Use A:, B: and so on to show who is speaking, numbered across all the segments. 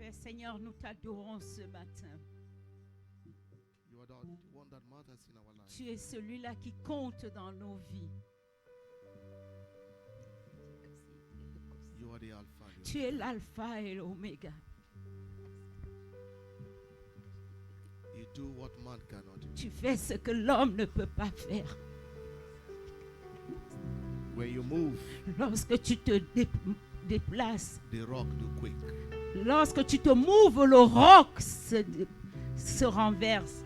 A: Père Seigneur, nous t'adorons ce matin.
B: You are the one that matters in our life.
A: Tu es celui-là qui compte dans nos vies.
B: You are the Alpha.
A: Tu es l'alpha et l'oméga.
B: You do what man cannot do.
A: Tu fais ce que l'homme ne peut pas faire.
B: When you move,
A: Lorsque tu te déplaces,
B: the rock do quake.
A: lorsque tu te mouves, le roc se renverse.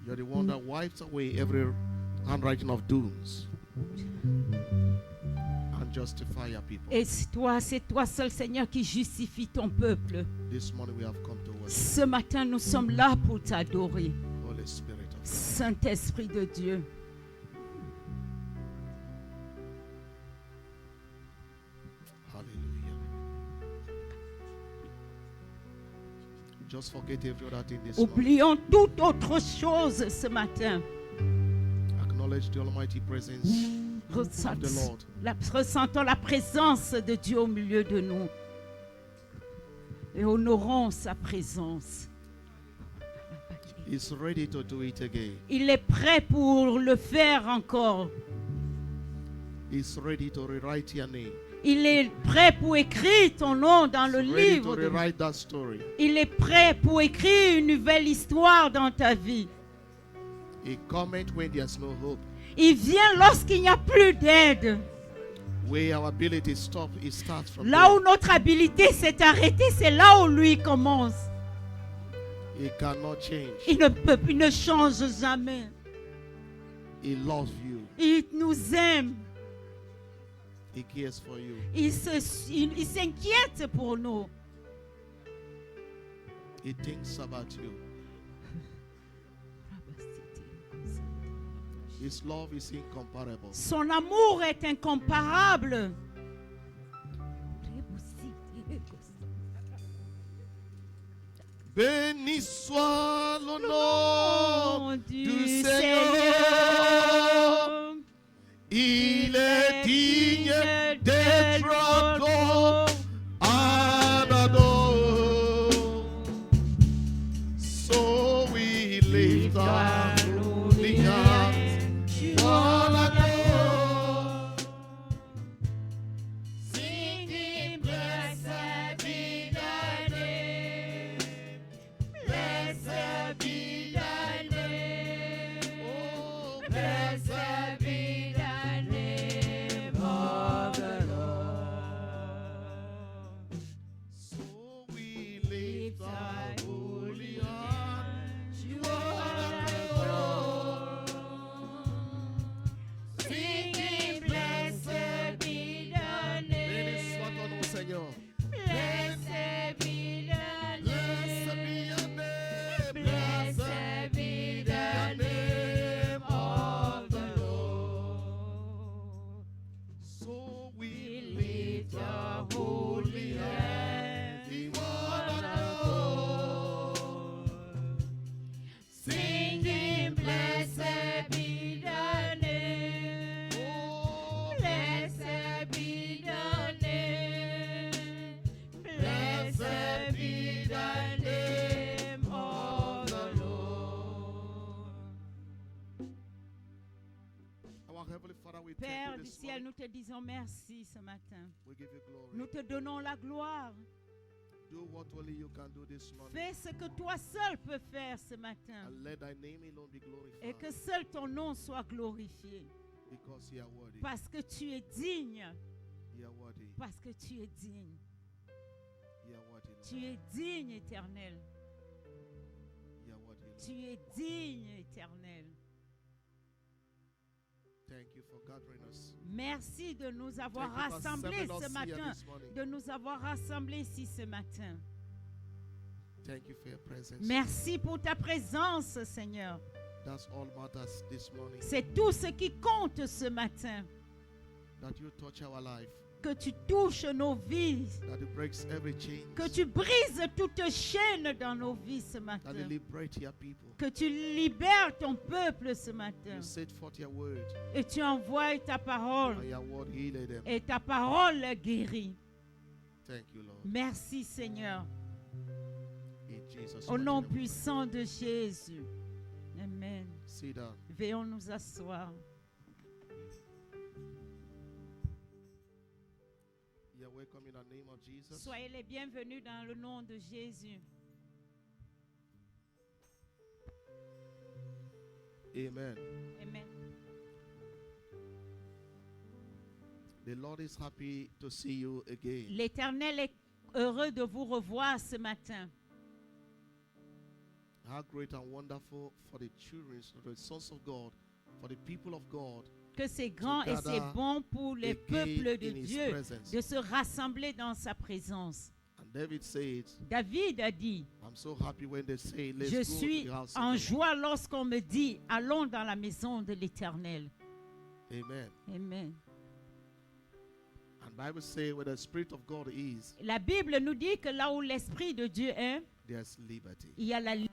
B: You're the one that wipes away every handwriting of dooms and justify your people.
A: Et c'est toi seul, Seigneur, qui justifie ton peuple.
B: This morning we have come to worship.
A: Ce matin, nous sommes là pour t'adorer.
B: Holy Spirit of God.
A: Saint-Esprit de Dieu.
B: Hallelujah. Just forget every other thing this morning.
A: Oublions toute autre chose ce matin.
B: Acknowledge the almighty presence of the Lord.
A: Ressentons la présence de Dieu au milieu de nous. Et honorons sa présence.
B: He's ready to do it again.
A: Il est prêt pour le faire encore.
B: He's ready to rewrite your name.
A: Il est prêt pour écrire ton nom dans le
B: He's ready to
A: livre.
B: rewrite that story.
A: Il est prêt pour écrire une nouvelle histoire dans ta vie.
B: He cometh when there's no hope.
A: Il vient lorsqu'il n'y a plus d'aide.
B: Where our ability stops, it starts from
A: Là où
B: there.
A: notre habilité s'est arrêtée, c'est là où lui commence.
B: He cannot change.
A: Il ne change jamais.
B: He loves you.
A: Il nous aime.
B: He cares for you.
A: Il s'inquiète pour nous.
B: He thinks about you. His love is incomparable.
A: Son amour est incomparable.
B: Béni soit le nom
A: Du
B: Seigneur. Il est digne d'être adoré. So we lift our holy hands. One accord.
A: Singing, blessed be thy name. Blessed be thy name.
B: Oh,
A: Blessed be thy name, oh the Lord.
B: so we lift our holy hands. One accord.
A: Singing, blessed be thy
B: Béni
A: name.
B: soit ton nom, Seigneur.
A: Blessed be thy
B: Blessed be
A: name.
B: your name.
A: Blessed be the name of the Lord.
B: So we
A: We
B: lift
A: lift
B: our
A: our
B: holy
A: holy
B: hands.
A: hands
B: In
A: in
B: one
A: one
B: accord.
A: accord, singing, blessed be thy name.
B: Oh,
A: Blessed be thy name. Blessed be thy name, oh the Lord.
B: our Heavenly Father, we thank
A: Père
B: you
A: du
B: this
A: ciel,
B: morning.
A: nous te disons merci ce matin.
B: We give you glory.
A: Nous te donnons la gloire.
B: Do what only you can do this morning.
A: Fais ce que toi seul peux faire ce matin.
B: And let thy name alone be
A: Et que
B: glorified.
A: seul ton nom soit glorifié.
B: Because you are worthy.
A: Parce que tu es digne.
B: You are worthy.
A: Parce que tu es digne.
B: You are worthy, Lord.
A: Tu es digne, Éternel.
B: You are worthy, Lord.
A: Tu es digne, Éternel.
B: Thank you for gathering us.
A: Merci de nous avoir
B: Thank you for
A: rassemblés
B: assembling
A: ce
B: us here
A: matin.
B: this morning.
A: De nous avoir rassemblés ici ce matin.
B: Thank you for your presence.
A: Merci pour ta présence, Seigneur.
B: That's all matters this morning.
A: C'est tout ce qui compte ce matin.
B: That you touch our life.
A: que tu touches nos vies,
B: that it breaks every chain,
A: que tu brises toute chaîne dans nos vies ce
B: that
A: matin,
B: it liberate your people.
A: que tu libères ton peuple ce matin
B: You set forth your word,
A: et tu envoies ta parole
B: and your word healed them.
A: et ta parole guérit.
B: Thank you, Lord.
A: Merci Seigneur,
B: In Jesus'
A: au nom
B: mighty name.
A: puissant de Jésus. Amen.
B: Sit down.
A: Veuillons nous asseoir.
B: You're welcome in the name of Jesus.
A: Soyez les bienvenus dans le nom de Jésus.
B: Amen.
A: Amen.
B: The Lord is happy to see you again.
A: L'Éternel est heureux de vous revoir ce matin.
B: How great and wonderful for the children, for the sons of God, for the people of God,
A: Que c'est grand et c'est
B: gather
A: bon pour les
B: again
A: peuples de
B: in His
A: Dieu
B: presence.
A: de se rassembler dans sa présence.
B: And David said,
A: David a dit,
B: I'm so happy when they say, let's
A: je
B: go
A: suis
B: to the house
A: en
B: of the
A: joie lorsqu'on me dit, allons dans la maison de l'Éternel.
B: Lord. Amen.
A: Amen.
B: And Bible says, where the Spirit of God is,
A: La Bible nous dit que là où l'Esprit de Dieu est,
B: there's liberty.
A: il y a la liberté.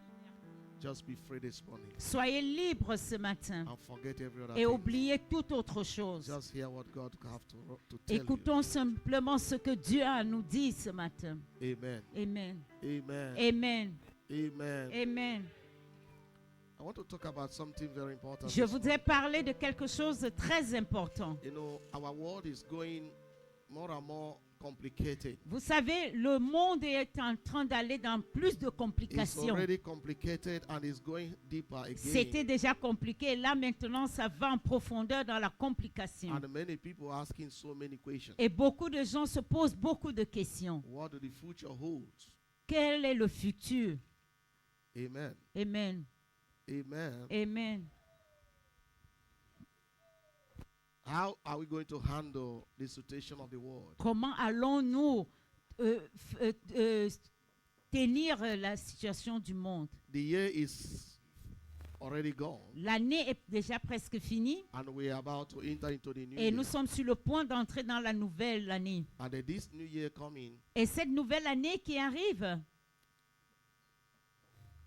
B: Just be free this morning
A: Soyez libres ce matin
B: and forget every other
A: et
B: thing.
A: oubliez toute autre chose.
B: Just hear what God have to tell
A: Écoutons simplement ce que Dieu a à nous dire ce matin.
B: you. Amen.
A: Amen.
B: Amen.
A: Amen.
B: Amen.
A: Amen.
B: I want to talk about something very important.
A: Je
B: this
A: voudrais parler de quelque chose de très important.
B: You know, our world is going more and more complicated.
A: Vous savez, le monde est en train d'aller dans plus de
B: It's
A: complications.
B: already complicated and it's going deeper
A: C'était
B: again.
A: déjà compliqué. Là, maintenant, ça va en profondeur dans la complication.
B: And many people are asking so many questions.
A: Et beaucoup de gens se posent beaucoup de questions.
B: What do the future hold?
A: Quel est le futur?
B: Amen.
A: Amen.
B: Amen.
A: Amen.
B: How are we going to handle the situation of the world?
A: Comment allons-nous tenir la situation du monde?
B: The year is already gone
A: L'année est déjà presque finie
B: and we are about to enter into the new
A: et nous
B: year.
A: sommes sur le point d'entrer dans la nouvelle année.
B: And this new year coming,
A: Et cette nouvelle année qui arrive,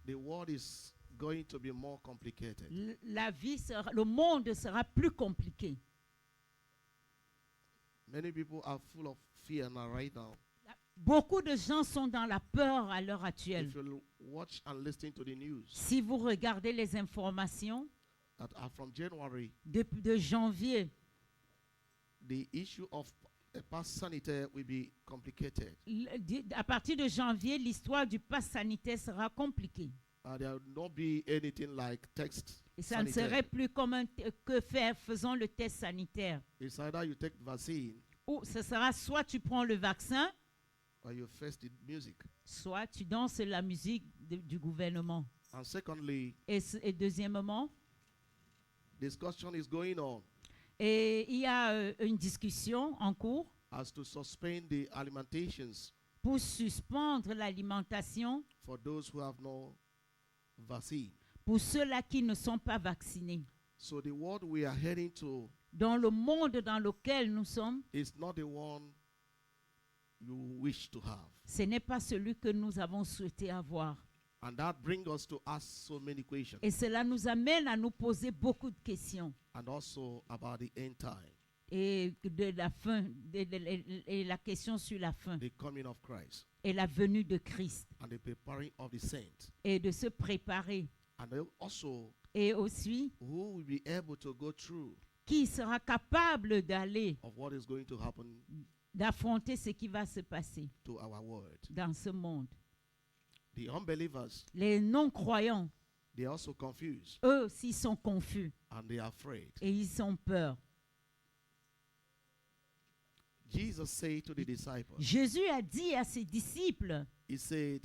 B: the world is going to be more complicated.
A: la vie sera, le monde sera plus compliqué.
B: Many people are full of fear now right now.
A: Beaucoup de gens sont dans la peur à l'heure actuelle.
B: If you watch and listen to the news
A: Si vous regardez les informations
B: that are from January,
A: de janvier,
B: the issue of a pass sanitaire will be complicated.
A: à partir de janvier, l'histoire du pass sanitaire sera compliquée.
B: There will not be anything like text
A: Et ça ne
B: sanitaire.
A: serait plus comme que faire, faisons le test sanitaire.
B: It's either you take the vaccine
A: Ou ce sera soit tu prends le vaccin,
B: or you face the music.
A: soit tu danses la musique du gouvernement.
B: And secondly,
A: Et deuxièmement,
B: discussion is going on
A: il y a une discussion en cours
B: as to suspend the alimentations
A: pour suspendre l'alimentation
B: for those who have no vaccine.
A: pour ceux-là qui ne sont pas vaccinés.
B: So the world we are heading to
A: Dans le monde dans lequel nous sommes,
B: is not the one you wish to have.
A: ce n'est pas celui que nous avons souhaité avoir.
B: And that brings us to ask so many questions.
A: Et cela nous amène à nous poser beaucoup de questions.
B: And also about the end time,
A: Et de la fin, et la question sur la fin,
B: the coming of Christ,
A: et la venue de Christ,
B: and the preparing of the saints.
A: et de se préparer.
B: And also
A: Et aussi,
B: who will be able to go through
A: qui sera capable d'aller,
B: of what is going to happen
A: d'affronter ce qui va se passer
B: to our world.
A: dans ce monde.
B: The unbelievers,
A: Les non-croyants,
B: they are also confused
A: eux aussi sont confus
B: and they are afraid.
A: et ils ont peur.
B: Jesus said to the disciples,
A: Jésus a dit à ses disciples
B: he said,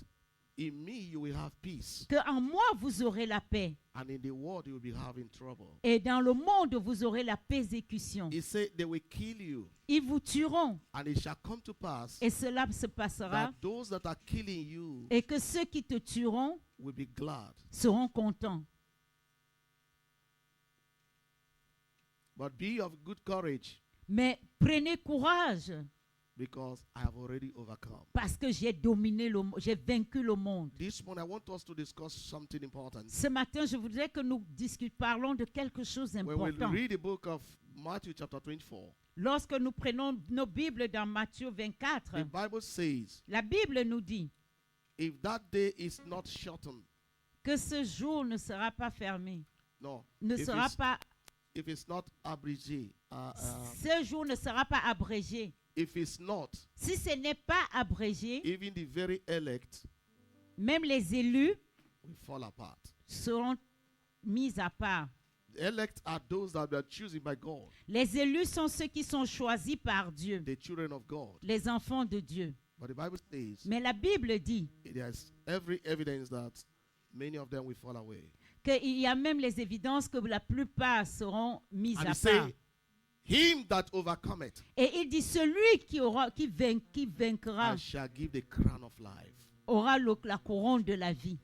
B: in me you will have peace,
A: que en moi vous aurez la paix
B: and in the world you will be having trouble.
A: et dans le monde vous aurez la persécution.
B: He said they will kill you,
A: Ils vous tueront
B: and it shall come to pass
A: et cela se passera
B: that those that are killing you
A: et que ceux qui te tueront
B: will be glad.
A: seront contents.
B: But be of good courage,
A: Mais prenez courage
B: because I have already overcome.
A: parce que j'ai j'ai vaincu le monde.
B: This morning, I want us to discuss something important.
A: Ce matin, je voudrais que nous parlons de quelque chose
B: When we
A: d'important.
B: read the book of Matthew chapter 24,
A: Lorsque nous prenons nos Bibles dans Matthieu 24,
B: the Bible says,
A: la Bible nous dit
B: if that day is not shortened,
A: que ce jour ne sera pas fermé,
B: no,
A: ne
B: if
A: sera
B: it's,
A: pas,
B: if it's not abrégé,
A: ce jour ne sera pas abrégé.
B: if it's not,
A: Si ce n'est pas abrégé,
B: even the very elect
A: même les élus
B: will fall apart.
A: seront mis à part.
B: The elect are those that are chosen by God,
A: Les élus sont ceux qui sont choisis par Dieu,
B: the children of God.
A: les enfants de Dieu.
B: But the Bible says
A: Mais la Bible dit
B: there's every evidence that many of them will fall away.
A: qu'il y a même les évidences que la plupart seront mis
B: And
A: à
B: he
A: part.
B: say, him that overcometh,
A: Et il dit, celui qui vaincra
B: I shall give the crown of life.
A: aura la couronne de la vie.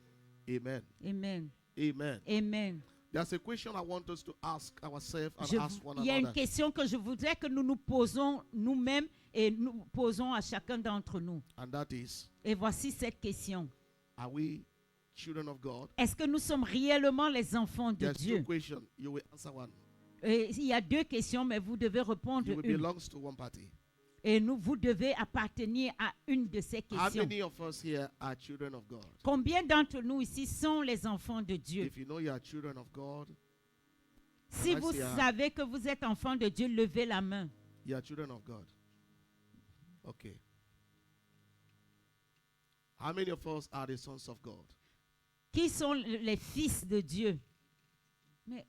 B: Amen.
A: Amen.
B: Amen.
A: Amen.
B: There's a question I want us to ask ourselves and ask one
A: Il y a une
B: another.
A: question que je voudrais que nous nous posons nous-mêmes et nous posons à chacun d'entre nous.
B: And that is,
A: Et voici cette question.
B: are we children of God?
A: Est-ce que nous sommes réellement les enfants de
B: There's two
A: Dieu?
B: questions. You will answer one.
A: Et il y a deux questions, mais vous devez répondre
B: You will
A: une.
B: belong to one party.
A: Et vous devez appartenir à une de ces
B: How
A: questions.
B: many of us here are children of God?
A: Combien d'entre nous ici sont les enfants de Dieu?
B: If you know you are children of God,
A: Si
B: I
A: vous
B: see,
A: savez que vous êtes enfants de Dieu, levez la main.
B: you are children of God. Okay. How many of us are the sons of God?
A: Qui sont les fils de Dieu? Mais,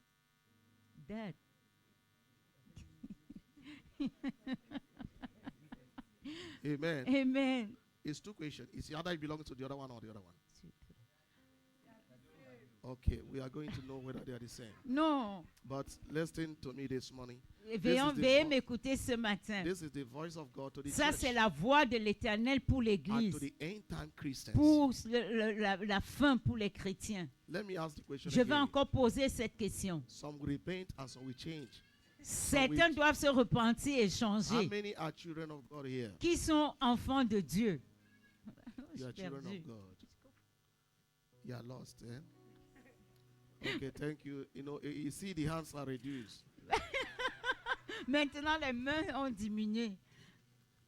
A: Dad.
B: Amen.
A: Amen.
B: It's two questions. It's either you belong to the other one or the other one. Okay, we are going to know whether they are the same.
A: Non.
B: But listen to me this morning.
A: Veuillez m'écouter ce matin.
B: This is the voice of God to the
A: Ça,
B: church
A: c'est la voix de l'Éternel pour
B: and to
A: l'Église,
B: the end time Christians.
A: pour la fin pour les chrétiens.
B: Let me ask the question
A: Je vais
B: again.
A: encore poser cette question.
B: Some will repent and some will change.
A: Certains doivent se repentir et
B: How
A: changer.
B: many are children of God here?
A: Qui sont enfants de Dieu?
B: You are
A: J'ai
B: children
A: perdu.
B: of God. You are lost, eh? Okay, thank you. You know, you see the hands are reduced.
A: Maintenant, les mains ont diminué.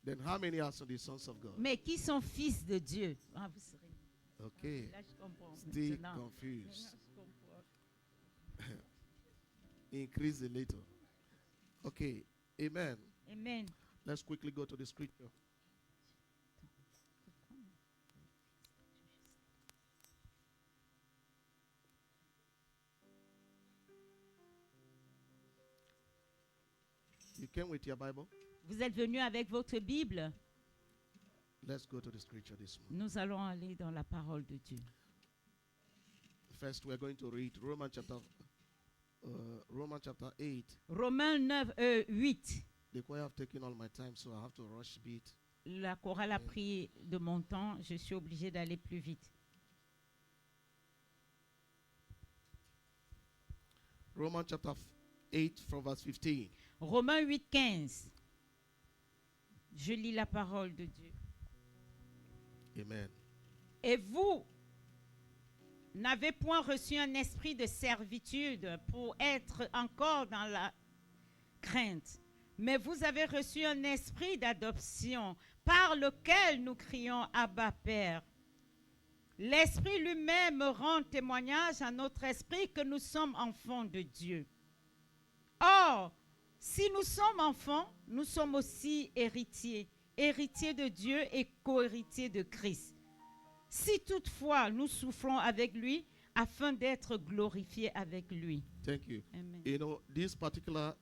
B: Then how many are the sons of God?
A: Mais qui sont fils de Dieu? Ah, vous serez.
B: Okay,
A: Là, je comprends.
B: still
A: Maintenant.
B: confused.
A: Je comprends.
B: Increase a little. Okay, amen.
A: Amen.
B: Let's quickly go to the scripture. You came with your Bible?
A: Vous êtes venus avec votre Bible?
B: Let's go to the scripture this morning.
A: Nous allons aller dans la parole de Dieu.
B: First, we're going to read Romans chapter 8.
A: Romains 9, 8.
B: The choir have taken all my time, so I have to rush a bit.
A: La chorale a pris de mon temps. Je suis obligé d'aller plus vite.
B: Romans chapter 8 from verse 15.
A: Romains 8, 15. Je lis la parole de Dieu.
B: Amen.
A: Et vous n'avez point reçu un esprit de servitude pour être encore dans la crainte, mais vous avez reçu un esprit d'adoption par lequel nous crions Abba Père. L'Esprit lui-même rend témoignage à notre esprit que nous sommes enfants de Dieu. Or, si nous sommes enfants, nous sommes aussi héritiers, héritiers de Dieu et co-héritiers de Christ. Si toutefois nous souffrons avec lui, afin d'être glorifiés avec lui.
B: Thank you.
A: Amen.
B: You know, this particular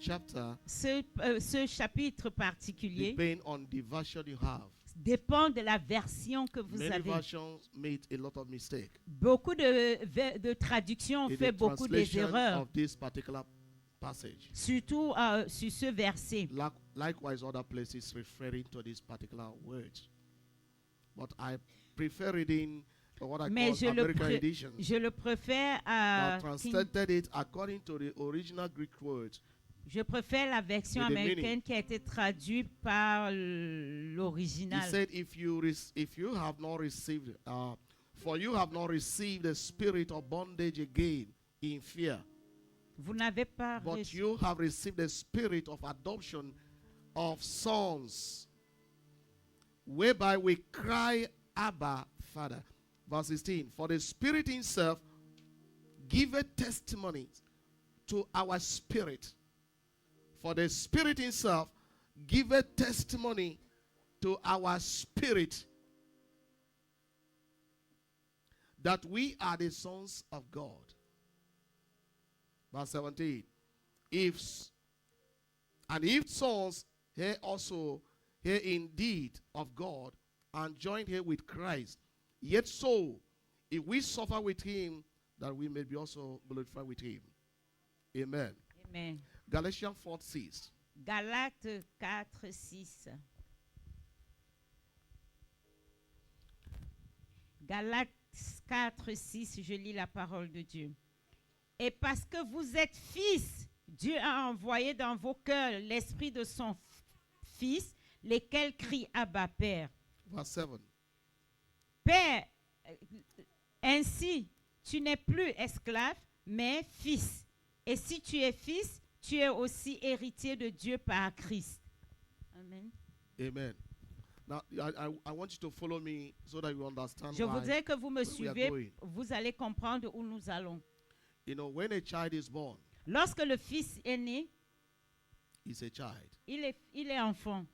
B: chapter
A: Ce chapitre particulier
B: depends on the version you have.
A: dépend de la version que vous
B: Many
A: avez.
B: versions made a lot of mistakes.
A: Beaucoup de traductions ont
B: In
A: fait
B: the
A: beaucoup d'erreurs,
B: of this particular passage.
A: surtout sur ce verset.
B: Likewise, other places referring to this particular words. But I prefer reading what I
A: Mais
B: call American edition.
A: je le préfère
B: Now
A: à
B: translated it according to the original Greek words
A: Je préfère la version
B: With the
A: américaine
B: meaning.
A: qui a été traduite par
B: He
A: l'original.
B: said, if you have not received, for you have not received the spirit of bondage again in fear,
A: Vous n'avez pas
B: but
A: reçu.
B: you have received the spirit of adoption of sons, whereby we cry, Abba, Father. Verse 16, for the Spirit himself giveth testimony to our spirit. For the Spirit himself giveth testimony to our spirit that we are the sons of God. Verse 17, if sons, here also, here indeed of God, and joined here with Christ, yet so, if we suffer with him, that we may be also glorified with him. Amen.
A: Amen.
B: Galatians 4:6.
A: Galates 4, 6. Galates 4, 6, je lis la parole de Dieu. Et parce que vous êtes fils, Dieu a envoyé dans vos cœurs l'esprit de son Fils, lesquels crient Abba, Père.
B: Verse 7.
A: Père, ainsi, tu n'es plus esclave, mais fils. Et si tu es fils, tu es aussi héritier de Dieu par Christ. Amen.
B: Amen. Now, I want you to follow me so that you understand
A: Je
B: why
A: voudrais que vous me
B: we are
A: suivez,
B: going.
A: vous allez comprendre où nous allons.
B: You know, when a child is born,
A: Lorsque le fils est né,
B: he's a child.
A: il est enfant.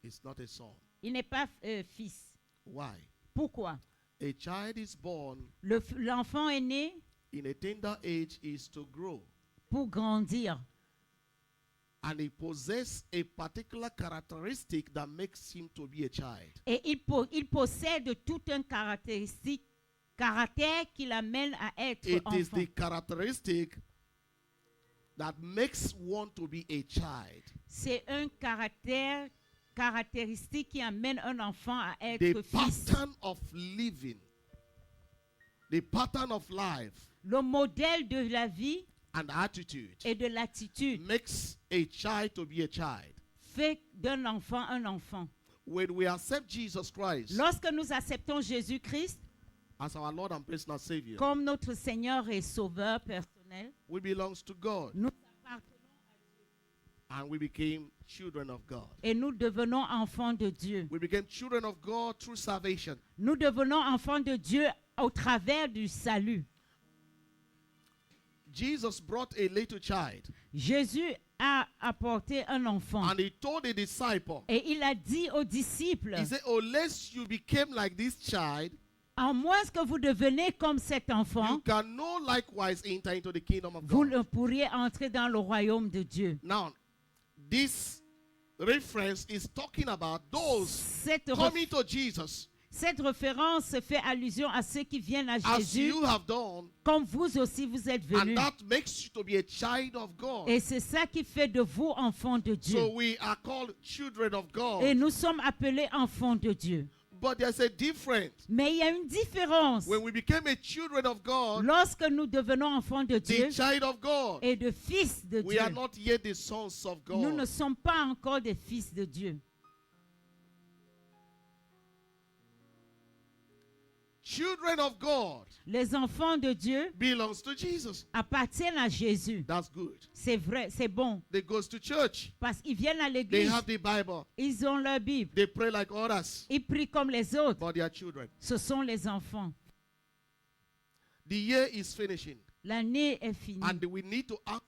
B: It's not a son.
A: Il n'est pas fils.
B: Why?
A: Pourquoi?
B: A child is born
A: L'enfant est né
B: in a tender age is to grow.
A: pour grandir.
B: And he possesses a particular characteristic that makes him to be a child.
A: Et il possède tout un caractère qui l'amène à être
B: It is
A: enfant.
B: the characteristic that makes one to be a child.
A: C'est un caractéristique qui amène un enfant à
B: The
A: être fils.
B: pattern of living, the pattern of life
A: Le modèle de la vie
B: and attitude
A: et de l'attitude
B: makes a child to be a child.
A: fait d'un enfant un enfant.
B: When we accept Jesus Christ
A: Lorsque nous acceptons Jésus-Christ
B: as our Lord and personal Savior,
A: comme notre Seigneur et Sauveur personnel,
B: we belong to God
A: nous appartenons
B: and we became children of God.
A: et nous devenons enfants de Dieu.
B: We became children of God through salvation.
A: Nous devenons enfants de Dieu au travers du salut.
B: Jesus brought a little child
A: Jésus a apporté un enfant
B: and he told the disciple,
A: et il a dit aux disciples,
B: he said, unless you became like this child,
A: à moins que vous devenez comme cet
B: you
A: enfant,
B: can no likewise enter into the kingdom of
A: vous
B: God.
A: ne pourriez entrer dans le royaume de Dieu.
B: Now, this reference is talking about those
A: Cette
B: coming to Jesus
A: référence fait allusion à ceux qui viennent à
B: as
A: Jésus,
B: you have done,
A: comme vous aussi vous êtes
B: and
A: venus.
B: that makes you to be a child of God.
A: Et c'est ça qui fait de vous enfants de Dieu.
B: So we are called children of
A: Et
B: God.
A: nous sommes appelés enfants de Dieu.
B: But there's a difference.
A: Mais il y a une différence.
B: When we became a children of God,
A: Lorsque nous devenons enfants de Dieu
B: the child of God,
A: et de fils de
B: we
A: Dieu,
B: are not yet the sons of
A: nous ne
B: God.
A: sommes pas encore des fils de Dieu.
B: Children of God
A: Les enfants de Dieu
B: belongs to Jesus.
A: appartiennent à Jésus.
B: That's good.
A: C'est vrai, c'est bon.
B: They goes to church.
A: Parce qu'ils viennent à
B: They
A: l'église,
B: have the Bible.
A: ils ont leur Bible.
B: They pray like others.
A: Ils prient comme les autres.
B: But they are children.
A: Ce sont les enfants.
B: The year is finishing.
A: L'année est finie.
B: And we need to ask the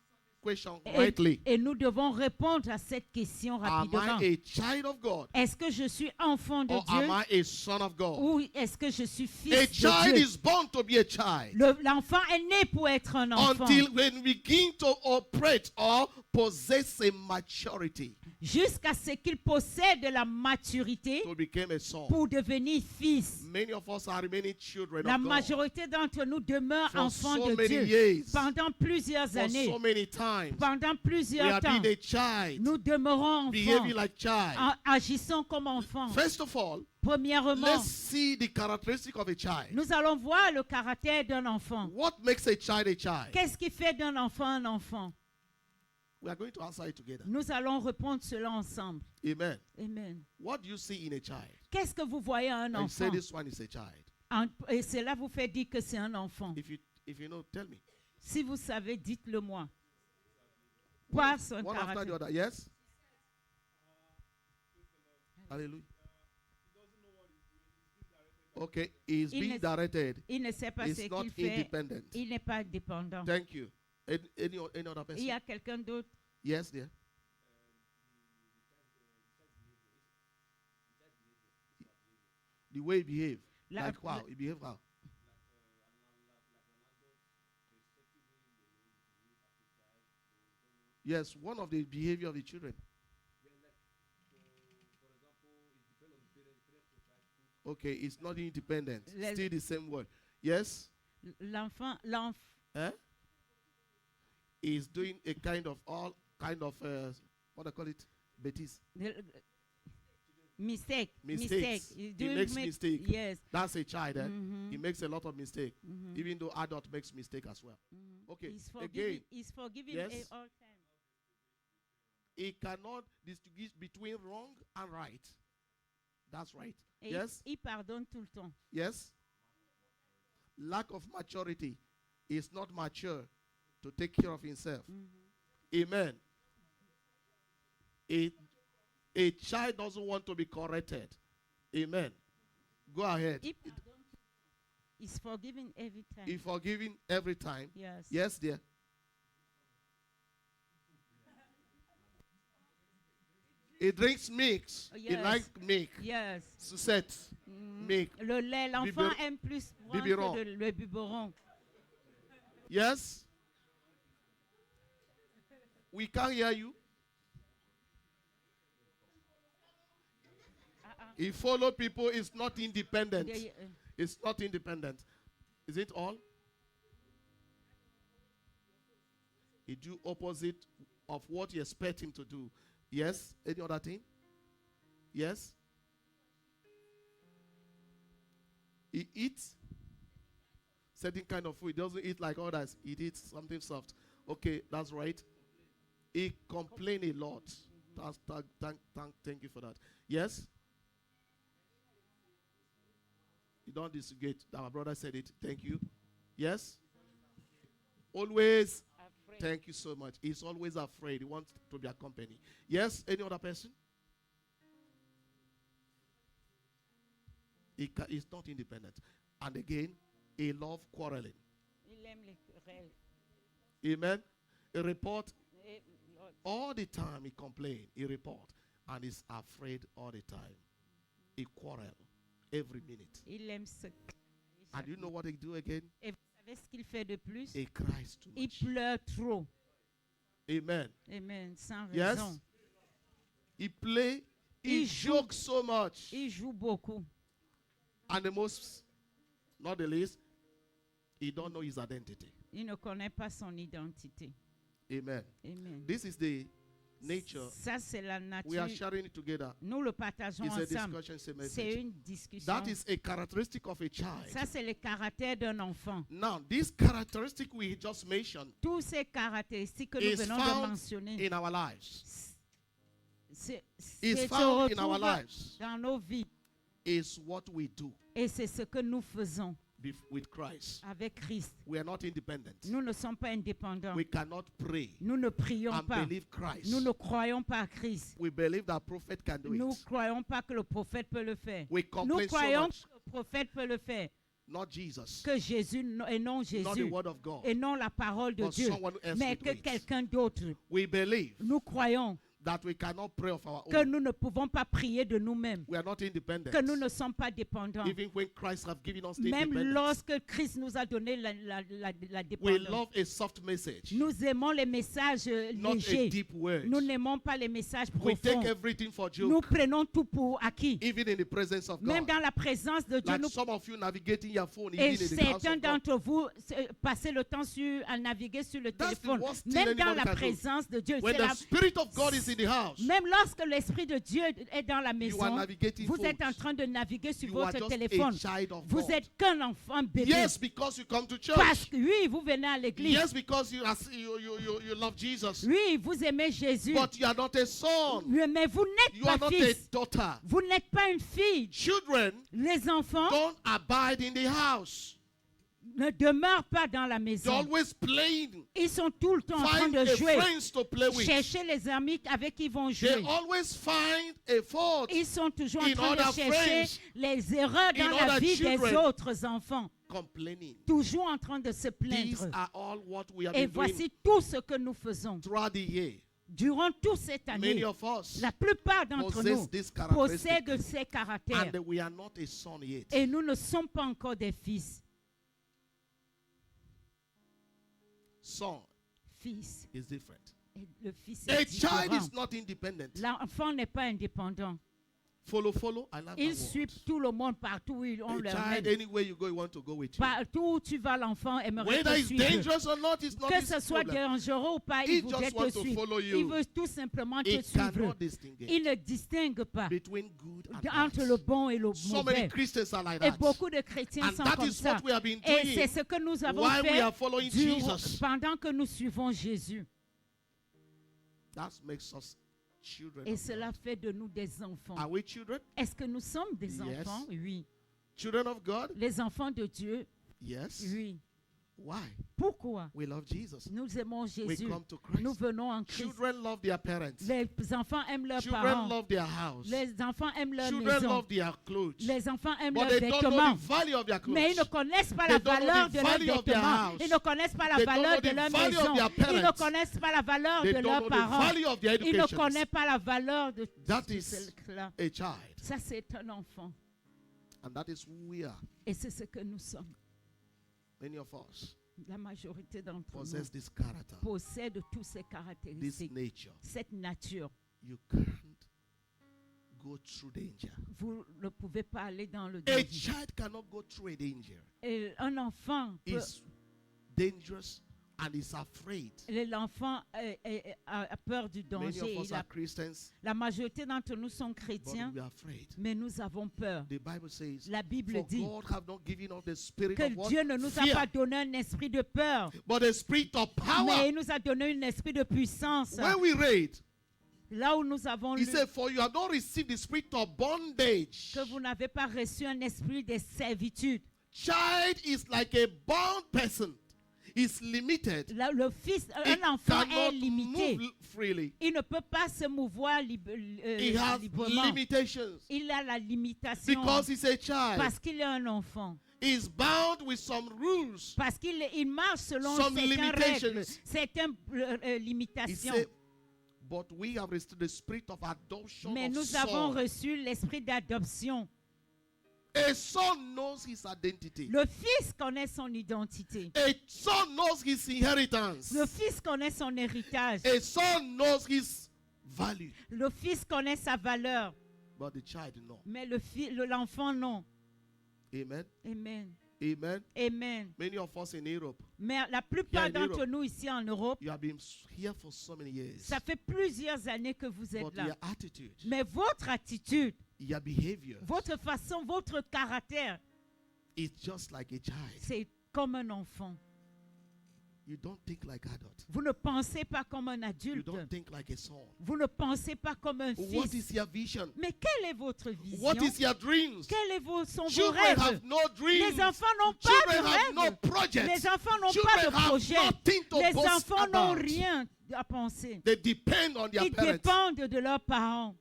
B: question
A: Et,
B: rightly.
A: et nous devons répondre à cette question
B: Am
A: rapidement.
B: I a child of God?
A: Est-ce que je suis enfant de
B: Or
A: Dieu
B: am I a son of God?
A: ou est-ce que je suis fils
B: A
A: de
B: child
A: Dieu?
B: is born to be a child.
A: L'enfant est né pour être un enfant.
B: Until when we begin to operate or possess a maturity
A: Jusqu'à ce qu'il possède la maturité
B: to become a son.
A: pour devenir fils.
B: Many of us are remaining children
A: La
B: of God
A: majorité d'entre nous demeurent
B: for
A: enfants
B: so
A: de
B: many
A: Dieu
B: years,
A: pendant plusieurs
B: for
A: années.
B: so many times.
A: Pendant
B: We
A: plusieurs
B: have
A: temps,
B: been a child,
A: nous demeurons enfants,
B: behaving like child.
A: agissons comme enfants.
B: First of all,
A: Premièrement,
B: let's see the characteristic of a child.
A: nous allons voir le caractère d'un enfant.
B: What makes a child a child?
A: Qu'est-ce qui fait d'un enfant un enfant?
B: We are going to answer it together.
A: Nous allons répondre cela ensemble.
B: Amen.
A: Amen.
B: What do you see in a child?
A: Qu'est-ce que vous voyez en un
B: And you say
A: enfant?
B: this one is a child.
A: Et cela vous fait dire que c'est un enfant.
B: If you know, tell me.
A: Si vous savez, dites-le moi. Par son
B: One after the
A: caractère.
B: other. Yes? Hallelujah. Okay, he's being directed.
A: Il ne sait pas ce
B: He's not
A: qu'il fait.
B: independent.
A: Il n'est pas dépendant.
B: Thank you. Any other
A: Il y
B: person?
A: a quelqu'un d'autre.
B: Yes, dear. The way he behave.
A: La-
B: Like wow, he behave how? Yes, one of the behavior of the children. Okay, it's not independent.
A: Let's-
B: Still the same word. Yes?
A: L'enfant,
B: Eh? Is doing a kind of what I call it? Bêtise.
A: mistake.
B: Mistakes.
A: He's
B: He
A: doing
B: makes mistake.
A: Yes.
B: That's a child. Eh?
A: Mhm.
B: He makes a lot of mistake,
A: Mhm.
B: even though adult makes mistake as well.
A: Mhm.
B: Okay,
A: He's
B: again.
A: forgiving. He's forgiving
B: Yes.
A: all time.
B: He cannot distinguish between wrong and right. That's right.
A: Et
B: Yes?
A: il pardonne tout le temps.
B: Yes? Lack of maturity is not mature to take care of himself. Amen. A child doesn't want to be corrected. Amen. Go ahead.
A: Il pardonne. He's forgiving every time.
B: He forgiving every time.
A: Yes.
B: Yes, dear. He drinks milk.
A: Oh,
B: He
A: yes.
B: likes milk.
A: Yes.
B: Sucette. Milk.
A: Le lait, l'enfant
B: Biberon.
A: aime plus boire
B: Biberon.
A: que le biberon.
B: Yes? We can't hear you. He follow people is not independent. It's not independent. Is it all? He do opposite of what you expect him to do. Yes? Any other thing? Yes? He eats certain kind of food. He doesn't eat like others. He eats something soft. Okay, that's right. He complain a lot. Thank you for that. Yes? You don't disengage. Our brother said it. Thank you. Yes? Always.
A: Afraid.
B: Thank you so much. He's always afraid. He wants to be accompanied. Yes? Any other person? He's not independent. And again, he loves quarreling.
A: Il aime les querelles.
B: Amen? He report
A: Et
B: all the time. He complain. He report. And he's afraid all the time. He quarrel every minute.
A: il aime ce.
B: And you know what he do again?
A: Et vous savez ce qu'il fait de plus?
B: He cries too
A: Il
B: much.
A: pleure trop.
B: Amen.
A: Amen. Sans
B: Yes?
A: raison.
B: He play. He
A: Il joue.
B: jokes so much.
A: Il joue beaucoup.
B: And the most, not the least, he don't know his identity.
A: Il ne connaît pas son identité.
B: Amen.
A: Amen.
B: This is the nature.
A: Ça, c'est la
B: We are
A: nature.
B: sharing it together.
A: Nous le partageons
B: It's a
A: ensemble.
B: discussion, it's a
A: C'est
B: message.
A: une discussion.
B: That is a characteristic of a child.
A: Ça, c'est le caractère d'un enfant.
B: Now, this characteristic we just mentioned
A: Tous ces caractéristiques que nous
B: is
A: venons de
B: found
A: mentionner,
B: in our lives.
A: c'est
B: Is
A: se
B: found in our
A: retrouve
B: lives.
A: dans nos vies.
B: Is what we do
A: Et c'est ce que nous faisons
B: with Christ.
A: avec Christ.
B: We are not independent.
A: Nous ne sommes pas indépendants.
B: We cannot pray
A: Nous ne prions
B: and
A: pas.
B: believe Christ.
A: Nous ne croyons pas à Christ.
B: We believe that prophet can do
A: Nous ne
B: it.
A: croyons pas que le prophète peut le faire.
B: We
A: Nous
B: complain so
A: croyons
B: much.
A: que le prophète peut le faire.
B: Not Jesus.
A: Que Jésus et non
B: Not the
A: Jésus.
B: word of God.
A: Et non la parole de
B: But
A: Dieu.
B: someone else
A: Mais
B: will
A: que
B: do it.
A: quelqu'un d'autre.
B: We believe
A: Nous croyons
B: that we cannot pray of our
A: que
B: own.
A: nous ne pouvons pas prier de nous-mêmes.
B: We are not independent.
A: Que nous ne sommes pas dépendants.
B: Even when Christ has given us the
A: Même
B: independence.
A: lorsque Christ nous a donné la
B: We
A: dépendance.
B: love a soft message,
A: Nous aimons les messages
B: not a
A: légers.
B: deep word.
A: Nous n'aimons pas les messages
B: We take
A: profonds.
B: everything for
A: Nous
B: joke,
A: prenons tout pour acquis.
B: even in the presence of
A: Même
B: God.
A: dans la présence de Dieu,
B: Like
A: nous
B: some of you navigating your phone,
A: et
B: even in the house
A: certains
B: of God.
A: d'entre vous passez le temps à naviguer sur le
B: That's the
A: téléphone.
B: worst thing
A: Même dans
B: anyone
A: la
B: can do.
A: présence de Dieu.
B: When
A: C'est
B: the
A: la-
B: Spirit of God is in the house,
A: Même lorsque l'Esprit de Dieu est dans la
B: you are
A: maison,
B: navigating
A: vous êtes en
B: phones.
A: train de naviguer sur
B: You are
A: votre
B: just
A: téléphone.
B: a child of
A: Vous
B: God.
A: êtes qu'un enfant bébé.
B: Yes, because you come to
A: Parce
B: church.
A: que oui, vous venez à l'église.
B: Yes, because you love Jesus.
A: Oui, vous aimez Jésus.
B: But you are not a son.
A: Oui, mais vous n'êtes
B: You are
A: pas
B: not a
A: fils.
B: daughter.
A: Vous n'êtes pas une fille.
B: Children
A: Les enfants
B: don't abide in the house.
A: ne demeurent pas dans la
B: They're
A: maison.
B: always playing.
A: Ils sont tout le temps en train
B: Find
A: de
B: a
A: jouer.
B: friends to play with.
A: Chercher les amis avec qui ils vont
B: They
A: jouer.
B: always find a fault
A: Ils sont toujours en
B: in
A: train de
B: other
A: chercher
B: friends,
A: les erreurs dans
B: in
A: la
B: other
A: vie des
B: children.
A: autres enfants.
B: complaining.
A: Toujours en train de se
B: These
A: plaindre.
B: are all what we have
A: Et
B: been doing
A: voici tout ce que nous faisons.
B: throughout the year.
A: Durant toute cette
B: Many
A: année,
B: of us
A: la plupart d'entre
B: possess
A: nous
B: this characteristic,
A: possèdent ces caractères.
B: and we are not a son yet.
A: Et nous ne sommes pas encore des fils.
B: Son
A: Fils.
B: is different.
A: Et le fils
B: A
A: est
B: child
A: différent.
B: is not independent.
A: L'enfant n'est pas indépendant.
B: Follow. I love
A: Ils
B: that
A: suivent
B: word.
A: tout le monde partout où ils ont
B: A
A: leur
B: child,
A: mène.
B: anywhere you go, you want to go with you.
A: Partout où tu vas, l'enfant aimerait
B: Whether
A: te
B: it's
A: suivre.
B: dangerous or not, it's not
A: Que
B: his
A: ce soit
B: problem.
A: dangereux ou pas,
B: He
A: il voudrait
B: just wants
A: te
B: to
A: suivre.
B: follow
A: Il
B: you.
A: veut tout simplement te
B: He
A: suivre.
B: cannot distinguish
A: Il ne distingue pas
B: between good and
A: entre le
B: bad.
A: bon et le
B: So many
A: mauvais.
B: Christians are like
A: Et
B: that.
A: beaucoup de chrétiens
B: And
A: sont
B: that
A: comme
B: is
A: ça.
B: what we have been
A: Et c'est
B: doing
A: ce que nous avons
B: while we
A: fait
B: are following Jesus.
A: pendant que nous suivons Jésus.
B: That makes us children.
A: Et
B: of
A: cela
B: God.
A: fait de nous des enfants.
B: Are we children?
A: Est-ce que nous sommes des
B: Yes.
A: enfants? Oui.
B: Children of God?
A: Les enfants de Dieu?
B: Yes.
A: Oui.
B: Why?
A: Pourquoi?
B: We love Jesus.
A: Nous aimons
B: We
A: Jésus.
B: come to Christ.
A: Nous venons en Christ.
B: Children love their parents.
A: Les enfants aiment leurs
B: Children
A: parents.
B: love their house.
A: Les enfants aiment leur
B: Children
A: maison.
B: love their clothes.
A: Les enfants aiment
B: But
A: leurs
B: they don't know
A: vêtements.
B: the value of their
A: Mais ils ne
B: clothes.
A: connaissent pas
B: They
A: la
B: don't know
A: valeur
B: the
A: de leurs
B: value of their
A: vêtements.
B: house.
A: Ils ne connaissent pas la
B: They don't
A: valeur
B: know
A: de
B: the
A: leur
B: value of
A: maison.
B: their
A: Ils ne
B: parents.
A: connaissent pas la valeur
B: They
A: de
B: don't know
A: leurs
B: the
A: parents.
B: value of their
A: Ils ne
B: education.
A: connaissent pas la valeur de
B: That
A: de
B: is
A: cela.
B: a child.
A: Ça, c'est un enfant.
B: And that is who we are.
A: Et c'est ce que nous sommes.
B: Many of us
A: La majorité d'entre nous
B: possess this character,
A: possèdent toutes ces
B: this
A: caractéristiques,
B: nature.
A: cette nature.
B: You can't go through danger.
A: Vous ne pouvez pas aller dans le
B: A
A: danger.
B: child cannot go through a danger.
A: Et un enfant peut...
B: Is dangerous and is afraid.
A: L'enfant a peur du
B: Many
A: danger.
B: of us
A: Il
B: are
A: a-
B: Christians,
A: La majorité d'entre nous sont
B: but
A: chrétiens,
B: we are afraid.
A: mais nous avons peur.
B: The Bible says,
A: La Bible
B: for
A: dit
B: God have not given us the spirit
A: que
B: of what?
A: Dieu ne nous a
B: Fear,
A: pas donné un esprit de peur,
B: but a spirit of
A: mais
B: power.
A: il nous a donné un esprit de puissance.
B: When we read,
A: Là où nous avons
B: he
A: lu
B: said, for you have not received the spirit of bondage.
A: que vous n'avez pas reçu un esprit de servitude.
B: Child is like a bound person. Is limited.
A: Là, le fils,
B: He
A: un enfant est
B: cannot
A: limité.
B: move freely.
A: Il ne peut pas se mouvoir
B: He has
A: librement.
B: limitations
A: Il a la limitation
B: because he's a child.
A: parce qu'il est un enfant.
B: He's bound with some rules.
A: Parce qu'il marche selon
B: Some
A: certaines
B: limitations.
A: règles, certaines
B: He
A: limitations.
B: said, but we have received the spirit of adoption
A: Mais
B: of
A: nous avons
B: son.
A: reçu l'esprit d'adoption.
B: A son knows his identity.
A: Le fils connaît son identité.
B: A son knows his inheritance.
A: Le fils connaît son héritage.
B: A son knows his value.
A: Le fils connaît sa valeur.
B: But the child no.
A: Mais l'enfant, non.
B: Amen.
A: Amen.
B: Amen.
A: Amen.
B: Many of us in Europe,
A: Mais la plupart
B: Yeah, in
A: d'entre
B: Europe.
A: nous ici en Europe,
B: you have been here for so many years.
A: ça fait plusieurs années que vous êtes
B: But
A: là.
B: your attitude,
A: Mais votre attitude,
B: your behavior
A: votre façon, votre caractère,
B: is just like a child.
A: c'est comme un enfant.
B: You don't think like adult.
A: Vous ne pensez pas comme un
B: You
A: adulte.
B: don't think like a son.
A: Vous ne pensez pas comme un
B: What
A: fils.
B: is your vision?
A: Mais quelle est votre vision?
B: What is your dreams?
A: Quels sont vos
B: Children
A: rêves?
B: have no dreams.
A: Les enfants n'ont pas
B: Children
A: de
B: have no
A: rêves.
B: projects.
A: Les enfants n'ont
B: Children
A: pas de
B: have
A: projet.
B: nothing to
A: Les
B: boast
A: enfants n'ont
B: about.
A: rien à penser.
B: They depend on their
A: Ils
B: parents.
A: dépendent de leurs parents.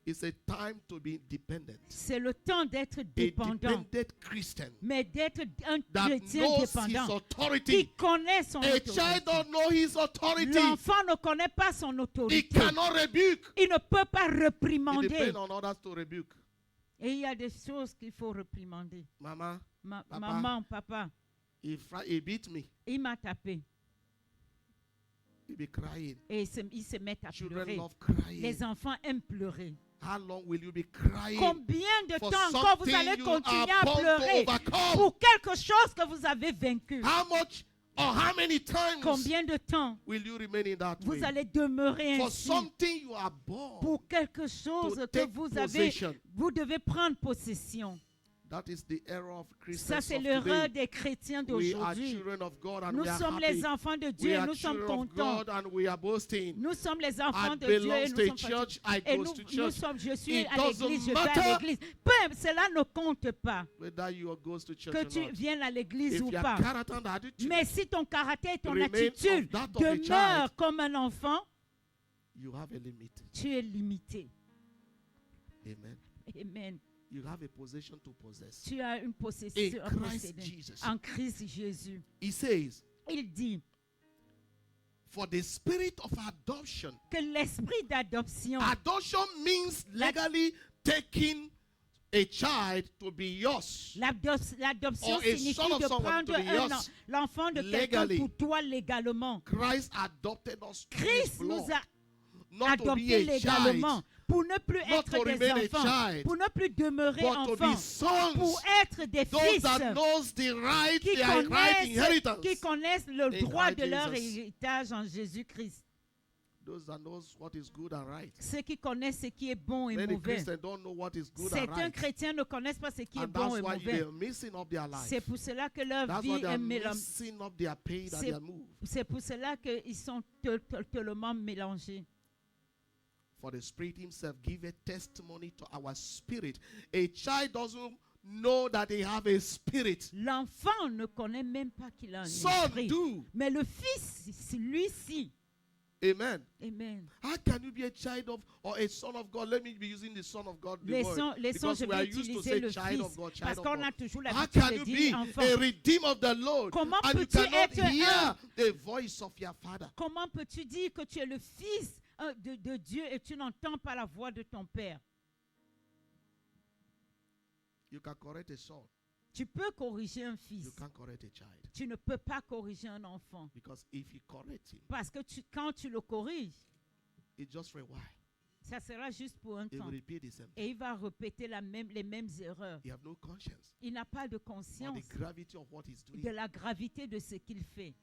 B: It's a time to be dependent.
A: C'est le temps d'être
B: A
A: dépendant.
B: dependent Christian
A: Mais d'être un
B: that
A: chrétien
B: knows his
A: dépendant qui
B: authority.
A: connaît son
B: A
A: autorité.
B: child don't know his authority.
A: L'enfant ne connaît pas son
B: He
A: autorité.
B: cannot rebuke.
A: Il ne peut pas
B: He
A: réprimander.
B: depends on others to rebuke.
A: Et il y a des choses qu'il faut réprimander.
B: Mama, Papa.
A: Maman, papa,
B: he beat me.
A: il m'a tapé.
B: He'll be crying.
A: Et ils se mettent à
B: Children
A: pleurer.
B: love crying.
A: Les enfants aiment pleurer.
B: How long will you be crying
A: Combien de
B: for
A: temps encore vous
B: something
A: allez
B: you
A: continuer
B: are
A: à
B: born to
A: pleurer
B: overcome?
A: pour quelque chose que vous avez vaincu?
B: How much Or how many times
A: Combien de temps
B: will you remain in that
A: vous
B: way?
A: allez demeurer
B: For
A: ainsi?
B: something you are born
A: Pour quelque chose
B: to
A: que
B: take
A: vous avez,
B: possession.
A: vous devez prendre possession.
B: That is the error of Christians
A: Ça, c'est
B: of
A: l'erreur
B: today.
A: des chrétiens
B: We are
A: d'aujourd'hui.
B: children of God and
A: Nous
B: we are
A: sommes
B: happy.
A: les enfants de
B: We
A: Dieu et
B: are
A: nous sommes
B: children of
A: contents.
B: God and we are boasting.
A: Nous sommes les enfants
B: I
A: de Dieu et
B: belong
A: nous
B: to a
A: sommes
B: church.
A: fatigués.
B: I
A: Et
B: go
A: nous,
B: to
A: nous
B: church.
A: sommes, je suis
B: It
A: à
B: doesn't
A: l'église, je vais à
B: matter
A: l'église. Cela ne compte pas
B: whether you goes to church
A: que
B: or
A: tu
B: not.
A: viennes à l'église
B: If
A: ou
B: your
A: pas.
B: character and attitude,
A: Mais si ton caractère et ton
B: remain
A: attitude
B: of that of a
A: demeurent
B: child,
A: comme un enfant,
B: you have a limit.
A: tu es limité.
B: Amen.
A: Amen.
B: You have a possession to possess.
A: Tu as une possession
B: In
A: à
B: Christ
A: posséder.
B: Jesus.
A: En Christ Jésus.
B: He says,
A: Il dit
B: for the spirit of adoption.
A: que l'esprit d'adoption,
B: Adoption means legally taking a child to be yours.
A: l'adoption
B: Or a
A: signifie
B: son of
A: de
B: someone to
A: prendre
B: be yours
A: l'enfant de quelqu'un
B: legally.
A: pour toi légalement.
B: Christ adopted us through his
A: Christ nous
B: blood,
A: a
B: not to be
A: adoptés
B: a
A: légalement
B: child,
A: pour ne plus
B: not
A: être
B: to
A: des
B: remain a
A: enfants,
B: child,
A: pour ne plus demeurer
B: but to
A: enfants,
B: be sons.
A: pour être des
B: Those
A: fils
B: that knows the right,
A: qui
B: their right
A: connaissent,
B: inheritance.
A: qui connaissent le
B: In
A: droit
B: Christ
A: de leur
B: Jesus.
A: héritage en Jésus-Christ.
B: Those that knows what is good and right.
A: Ceux qui connaissent ce qui est bon et
B: Many
A: mauvais.
B: Christians don't know what is good and
A: Certains
B: right.
A: chrétiens ne connaissent pas ce qui est
B: And
A: bon et
B: that's why
A: mauvais.
B: they're messing up their life.
A: C'est pour cela que leur
B: That's
A: vie
B: why they're
A: est mélangée.
B: messing up their pain and
A: C'est-
B: their move.
A: C'est pour cela qu'ils sont totalement mélangés.
B: For the Spirit Himself give a testimony to our spirit. A child doesn't know that they have a spirit.
A: L'enfant ne connaît même pas qu'il a un
B: Some
A: esprit.
B: do.
A: Mais le fils, lui-ci.
B: Amen.
A: Amen.
B: How can you be a child of or a son of God? Let me be using the son of God. The word,
A: Laissons, je
B: because we are
A: vais
B: used to
A: utiliser
B: say
A: le
B: child of
A: fils.
B: God, child
A: Parce
B: of
A: qu'on a
B: God.
A: toujours
B: How
A: l'habitude
B: can
A: de
B: you
A: dire
B: be
A: enfant.
B: a redeemer of the Lord
A: Comment
B: and you
A: peux-tu
B: cannot
A: être
B: hear the voice of your father?
A: Comment peux-tu dire que tu es le fils de Dieu et tu n'entends pas la voix de ton père?
B: You can correct a son.
A: Tu peux corriger un
B: You
A: fils.
B: can't correct a child.
A: Tu ne peux pas corriger un enfant.
B: Because if you correct him,
A: Parce que quand tu le corriges,
B: it's just for a while.
A: ça sera juste pour un
B: He
A: temps.
B: will repeat the same thing.
A: Et il va répéter les mêmes erreurs.
B: He have no conscience
A: Il n'a pas de
B: or
A: conscience
B: the gravity of what he's doing.
A: de la gravité de ce qu'il fait.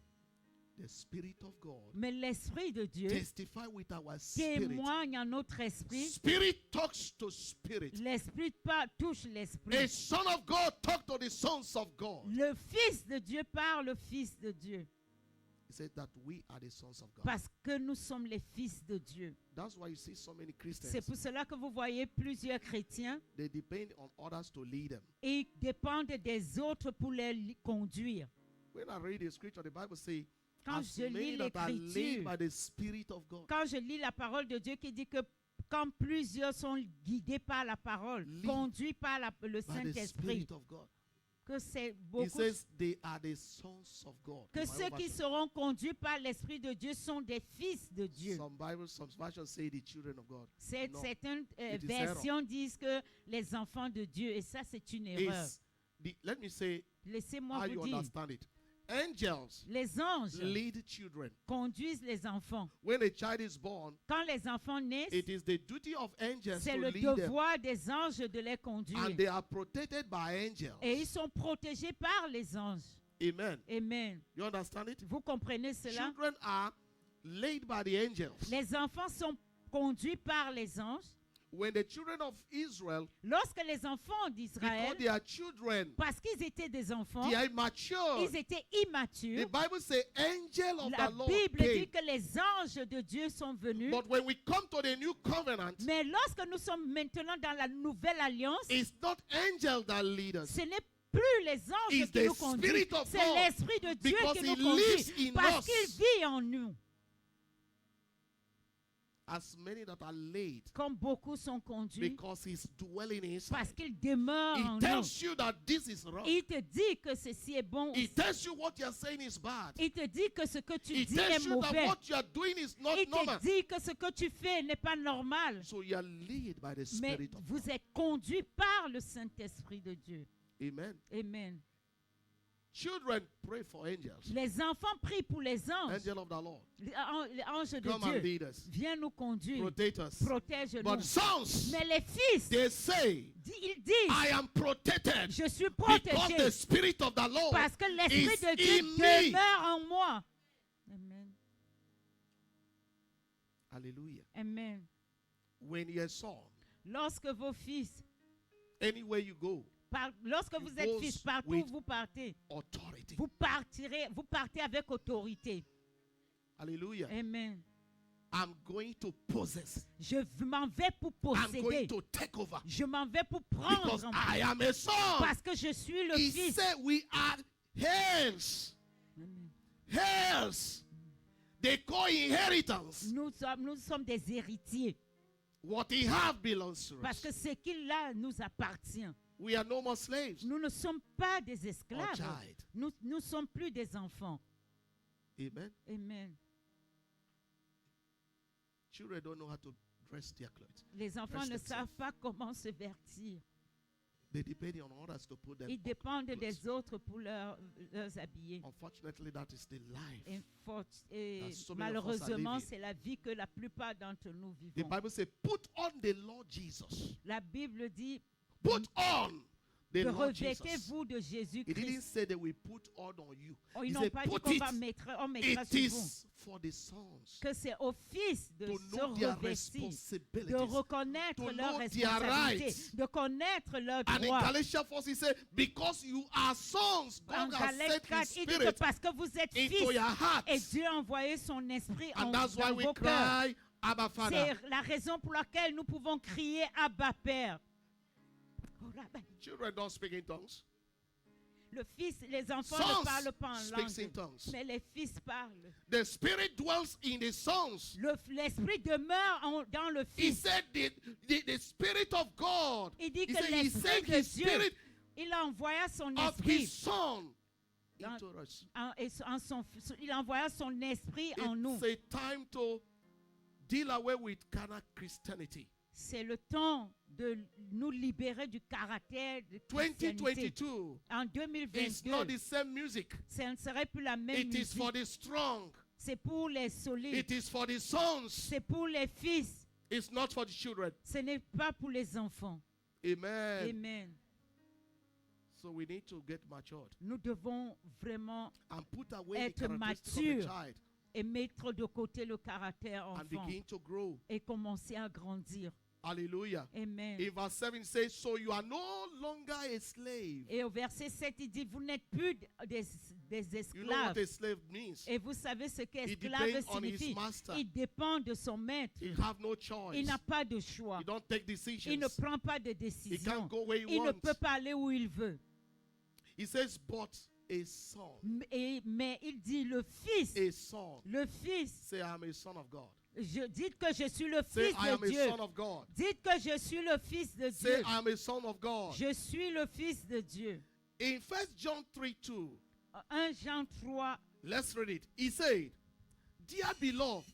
B: The Spirit of God
A: Mais l'Esprit de Dieu
B: testify with our spirit.
A: témoigne à notre esprit.
B: Spirit talks to spirit.
A: L'Esprit touche l'Esprit.
B: A son of God talk to the sons of God.
A: Le Fils de Dieu parle au Fils de Dieu.
B: He said that we are the sons of God.
A: Parce que nous sommes les fils de Dieu.
B: That's why you see so many Christians.
A: C'est pour cela que vous voyez plusieurs chrétiens
B: They depend on others to lead them.
A: et ils dépendent des autres pour les conduire.
B: When I read the scripture, the Bible says,
A: Quand
B: as
A: je lis
B: many that are led
A: l'Écriture,
B: by the Spirit of God.
A: quand je lis la parole de Dieu qui dit que quand plusieurs sont guidés par la parole,
B: Lead
A: conduits par le
B: By the
A: Saint-Esprit,
B: Spirit of God.
A: que c'est
B: He
A: beaucoup,
B: says they are the sons of God.
A: que
B: In my
A: ceux qui
B: version.
A: seront conduits par l'Esprit de Dieu sont des fils de Dieu.
B: Some Bibles, some versions say the children of God. No.
A: Certaines
B: It is
A: versions disent que les enfants de Dieu, et ça c'est une erreur.
B: Let me say
A: Laissez-moi
B: how
A: vous
B: you
A: dire,
B: understand it. Angels
A: les anges
B: lead children.
A: conduisent les enfants.
B: When a child is born,
A: Quand les enfants naissent,
B: it is the duty of angels
A: c'est
B: to
A: le
B: lead them.
A: devoir des anges de les conduire.
B: And they are protected by angels.
A: Et ils sont protégés par les anges.
B: Amen.
A: Amen.
B: You understand it?
A: Vous comprenez cela?
B: Children are led by the angels.
A: Les enfants sont conduits par les anges.
B: When the children of Israel,
A: Lorsque les enfants d'Israël,
B: because they are children,
A: parce qu'ils étaient des enfants,
B: they are immature.
A: ils étaient
B: The
A: immatures.
B: Bible says, angel of
A: La
B: the Lord
A: Bible
B: came.
A: dit que les anges de Dieu sont venus.
B: But when we come to the new covenant,
A: Mais lorsque nous sommes maintenant dans la nouvelle alliance,
B: it's not angel that lead us.
A: ce n'est plus les anges
B: It's
A: qui
B: the
A: nous conduisent,
B: Spirit of
A: c'est
B: God,
A: l'Esprit de Dieu
B: because
A: qui
B: He
A: nous
B: lives
A: conduit
B: in
A: parce
B: us.
A: qu'il vit en nous.
B: As many that are led,
A: Comme beaucoup sont conduits
B: because He's dwelling inside.
A: parce qu'il demeure en
B: He
A: nous.
B: tells you that this is wrong.
A: Il te dit que ceci est bon.
B: He tells you what you're saying is bad.
A: Il te dit que ce que tu
B: He
A: dis
B: tells
A: est
B: you that
A: mauvais.
B: what you are doing is not
A: Il
B: normal.
A: te dit que ce que tu fais n'est pas normal.
B: So you are led by the
A: Mais
B: Spirit of
A: vous
B: God.
A: êtes conduit par le Saint-Esprit de Dieu.
B: Amen.
A: Amen.
B: Children pray for angels.
A: Les enfants prient pour les anges.
B: Angel of the Lord.
A: Les anges de
B: Come and
A: Dieu.
B: lead us.
A: Viens nous conduire.
B: Protect us.
A: Protège-nous.
B: But sons,
A: Mais les fils,
B: they say,
A: ils disent,
B: I am protected
A: je suis
B: because
A: protégé
B: the Spirit of the Lord
A: parce que l'Esprit
B: is
A: de Dieu
B: in me.
A: demeure en moi. Amen.
B: Hallelujah.
A: Amen.
B: When you're a son,
A: Lorsque vos fils,
B: anywhere you go,
A: lorsque
B: It
A: vous êtes
B: goes
A: fils, partout
B: with
A: où vous partez,
B: authority.
A: vous partez avec autorité.
B: Hallelujah.
A: Amen.
B: I'm going to possess.
A: Je m'en vais pour
B: I'm going
A: posséder.
B: to take over.
A: Je m'en vais pour
B: Because
A: prendre en
B: I am a son.
A: parce que je suis le
B: He
A: fils.
B: said we are heirs.
A: Amen.
B: Heirs. They call inheritance.
A: Nous sommes des héritiers
B: What he have belongs to
A: parce que
B: us.
A: ce qu'il a nous appartient.
B: We are no more slaves.
A: Nous ne sommes pas des
B: Or
A: esclaves.
B: child.
A: Nous ne sommes plus des enfants.
B: Amen.
A: Amen.
B: Children don't know how to dress their clothes.
A: Les enfants
B: Dress
A: ne
B: themselves.
A: savent pas comment se vertir.
B: They depend on others to put them
A: Ils
B: on
A: dépendent
B: clothes.
A: des autres pour leurs habiller.
B: Unfortunately, that is the life.
A: Et
B: That so many of us are
A: malheureusement,
B: living.
A: c'est la vie que la plupart d'entre nous
B: The
A: vivons.
B: Bible says, put on the Lord Jesus.
A: La Bible dit,
B: Put on the Lord Jesus.
A: revêtez-vous de
B: It didn't
A: Jésus-Christ.
B: say that we put on you.
A: Oh,
B: He
A: ils n'ont
B: said,
A: pas dit
B: put
A: qu'on
B: it.
A: on mettra
B: It
A: sur vous.
B: is for the sons
A: Que c'est au fils de
B: to
A: se
B: know their
A: revêtir, de
B: responsibilities.
A: reconnaître
B: to
A: leurs
B: know their
A: responsabilités,
B: rights.
A: de connaître leurs
B: And in
A: droits.
B: Galatians 4, he said, because you are sons,
A: En
B: God has
A: Galatiens
B: sent
A: 4,
B: his
A: il dit que
B: spirit
A: parce que vous êtes
B: into
A: fils,
B: your hearts.
A: et Dieu a envoyé son esprit
B: And that's why
A: dans
B: we
A: vos cœurs.
B: cry, Abba Father.
A: C'est la raison pour laquelle nous pouvons crier Abba Père. Oh, Rabbi.
B: Children don't speak in tongues.
A: Le fils, les enfants
B: Sons
A: ne parlent pas en
B: speaks in
A: langue,
B: tongues.
A: mais les fils parlent.
B: The spirit dwells in the sons.
A: L'esprit demeure dans le
B: He
A: fils.
B: said the spirit of God.
A: Il dit
B: He
A: que
B: said he
A: l'esprit
B: sent
A: de
B: his
A: Dieu,
B: spirit
A: il a envoyé son
B: of
A: esprit.
B: his son
A: Dans-
B: into us.
A: Il envoya son esprit en nous.
B: It's a time to deal away with carnal Christianity.
A: C'est le temps de nous libérer du caractère de christianité.
B: 2022
A: En
B: is
A: 2022,
B: not the same music.
A: ce ne serait plus la même
B: It is for
A: musique.
B: the strong.
A: C'est pour les solides.
B: It is for the sons.
A: C'est pour les fils.
B: It's not for the children.
A: Ce n'est pas pour les enfants.
B: Amen.
A: Amen.
B: So we need to get matured
A: Nous devons vraiment
B: and put away the
A: être
B: characteristics of the
A: mature
B: child
A: et mettre de côté le caractère
B: and
A: enfant
B: begin to grow.
A: et commencer à grandir.
B: Hallelujah.
A: Amen.
B: In verse 7 it says, so you are no longer a slave.
A: Et au verset 7, il dit, vous n'êtes plus des
B: You know what
A: esclaves.
B: a slave means.
A: Et vous savez ce
B: It
A: qu'esclave
B: depends on his
A: signifie.
B: master.
A: Il dépend de son maître.
B: You have no choice.
A: Il n'a pas de choix.
B: You don't take
A: Il ne
B: decisions.
A: prend pas de
B: He
A: décision.
B: can't go where he
A: Il ne
B: wants.
A: peut pas aller où il veut.
B: He says, but a son.
A: Mais il dit le fils.
B: A son.
A: Le fils.
B: Say, I'm a son of God.
A: Dites que je suis le
B: Say,
A: fils
B: I am
A: de
B: a
A: Dieu.
B: son of God.
A: Dites que je suis le fils de
B: Say,
A: Dieu.
B: I am a son of God.
A: Je suis le fils de Dieu.
B: In 1 John 3:2,
A: 1 Jean 3.
B: let's read it. He said, dear beloved,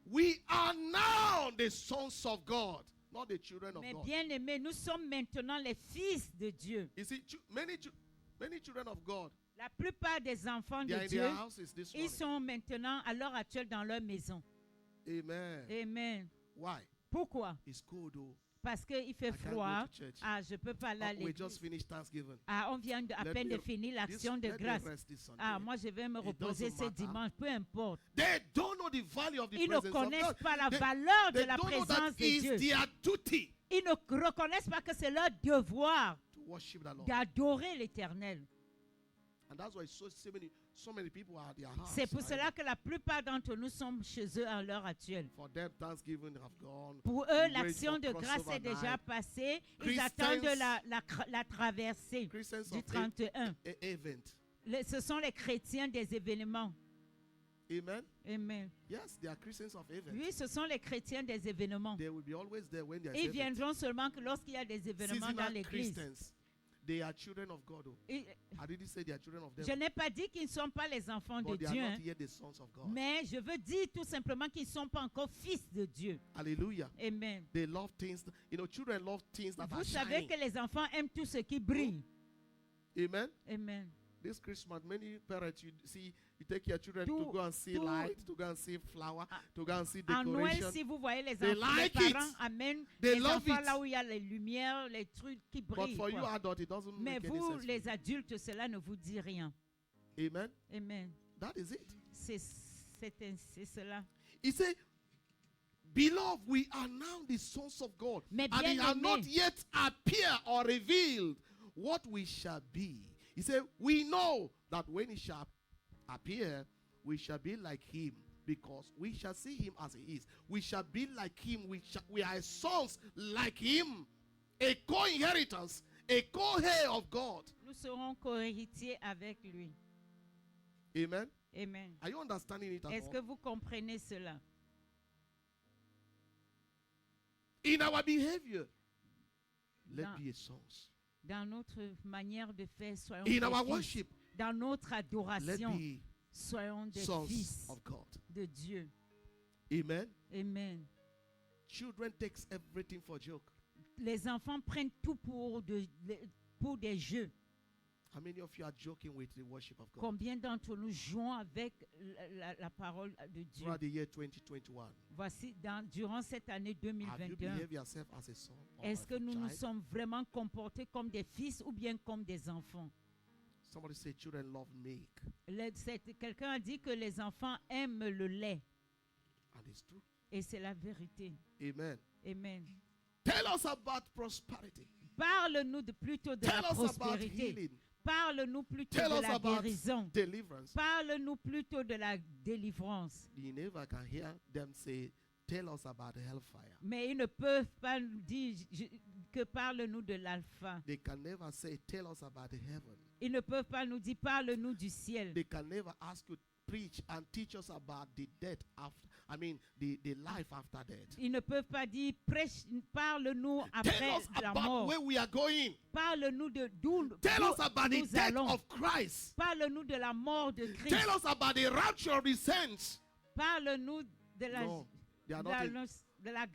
B: we are now the sons of God, not the children of
A: Mais
B: God.
A: bien aimés, nous sommes maintenant les fils de Dieu.
B: You see, many children of God,
A: La plupart des enfants
B: they are
A: de
B: in
A: Dieu,
B: their houses this
A: ils
B: morning.
A: sont maintenant à l'heure actuelle dans leur maison.
B: Amen.
A: Amen.
B: Why?
A: Pourquoi?
B: It's cold though.
A: Parce qu'il fait
B: I can't
A: froid.
B: go to church.
A: Ah, je ne peux pas aller à
B: Oh, we
A: l'église.
B: just finished Thanksgiving.
A: Ah, on vient à
B: Let
A: peine
B: me-
A: de finir l'action de
B: let me
A: grâce.
B: rest this Sunday.
A: Ah, moi je vais me
B: It
A: reposer
B: doesn't
A: ce
B: matter.
A: dimanche, peu importe.
B: They don't know the value of the
A: Ils ne
B: presence of
A: connaissent
B: God.
A: pas la
B: They-
A: valeur de
B: they
A: la
B: don't know that
A: présence de
B: it's
A: Dieu.
B: their duty
A: Ils ne reconnaissent pas que c'est leur devoir
B: to worship the Lord.
A: d'adorer l'Éternel.
B: And that's why so many people are at their house.
A: C'est pour
B: right
A: cela
B: now.
A: que la plupart d'entre nous sommes chez eux à l'heure actuelle.
B: For them, Thanksgiving have gone.
A: Pour eux,
B: Wait
A: l'action
B: for
A: de grâce
B: crossover
A: est déjà
B: night.
A: passée. Ils
B: Christians-
A: attendent la traversée
B: Christians
A: du
B: of
A: 31.
B: event.
A: Ce sont les chrétiens des événements.
B: Amen.
A: Amen.
B: Yes, they are Christians of event.
A: Oui, ce sont les chrétiens des événements.
B: They will be always there when there's
A: Ils
B: event.
A: viendront seulement que lorsqu'il y a des événements dans
B: Seasonal
A: l'église.
B: Christians, they are children of God. Oh.
A: Et
B: I didn't say they are children of
A: je
B: them,
A: n'ai pas dit qu'ils ne sont pas les enfants de
B: but they are
A: Dieu,
B: not
A: hein,
B: yet the sons of God.
A: mais je veux dire tout simplement qu'ils ne sont pas encore fils de Dieu.
B: Hallelujah.
A: Amen.
B: They love things. Children love things that
A: Vous
B: are
A: savez
B: shining.
A: que les enfants aiment tout ce qui brille.
B: Amen.
A: Amen.
B: This Christmas, many parents, you see, you take your children to
A: Tout-
B: go and see
A: tout-
B: light, to go and see flower, to go and see
A: En Noël,
B: decoration.
A: si vous voyez les
B: They
A: enfants,
B: like
A: les parents
B: it.
A: amènent
B: They
A: les
B: love
A: enfants
B: it.
A: là où il y a les lumières, les trucs qui
B: But
A: brillent.
B: for you,
A: quoi.
B: adult, it doesn't
A: Mais
B: make any
A: vous,
B: sense. for
A: les
B: you.
A: adultes, cela ne vous dit rien.
B: Amen.
A: Amen.
B: That is it.
A: C'est cela.
B: He said, beloved, we are now the sons of God.
A: Mais
B: And it has
A: bien-aimés.
B: not yet appeared or revealed what we shall be. He said, we know that when he shall appear, we shall be like him, because we shall see him as he is. We shall be like him. We are sons like him. A co-inheritance, a co-heir of God.
A: Nous serons co-héritiers avec lui.
B: Amen.
A: Amen.
B: Are you understanding it at
A: Est-ce que
B: all?
A: vous comprenez cela?
B: In our behavior, let
A: Dans-
B: be a sons.
A: Dans notre manière de faire, soyons
B: In
A: des
B: our
A: fils.
B: worship,
A: Dans notre
B: let
A: adoration,
B: be
A: soyons des
B: sons
A: fils
B: of God.
A: de Dieu.
B: Amen.
A: Amen.
B: Children takes everything for joke.
A: Les enfants prennent tout pour des jeux.
B: How many of you are joking with the worship of God?
A: Combien d'entre nous jouons avec la parole de Dieu?
B: Throughout the year 2021,
A: Voici, durant cette année
B: have you
A: 2021,
B: behaved yourself as a son or
A: est-ce
B: as
A: que
B: a
A: nous nous
B: child?
A: sommes vraiment comportés comme des fils ou bien comme des enfants?
B: Somebody say children love milk,
A: Quelqu'un a dit que les enfants aiment le lait.
B: and it's true.
A: Et c'est la vérité.
B: Amen.
A: Amen.
B: Tell us about prosperity.
A: Parle-nous plutôt de
B: Tell
A: la
B: us about
A: prospérité.
B: healing.
A: Parle-nous plutôt
B: Tell
A: de
B: us
A: la
B: about
A: guérison.
B: deliverance.
A: Parle-nous plutôt de la délivrance.
B: You never can hear them say, tell us about hellfire.
A: Mais ils ne peuvent pas nous dire que parle-nous de l'alpha.
B: They can never say, tell us about heaven.
A: Ils ne peuvent pas nous dire parle-nous du ciel.
B: They can never ask you, preach and teach us about the death after, the life after death.
A: Ils ne peuvent pas dire prêche, parle-nous
B: Tell
A: après
B: us
A: la
B: about
A: mort.
B: where we are going.
A: Parle-nous de d'où
B: Tell us about the
A: nous
B: death
A: allons.
B: of Christ.
A: Parle-nous de la mort de Christ.
B: Tell us about the rapture of the saints.
A: Parle-nous de la
B: No, they are
A: de
B: not
A: la,
B: in
A: de la,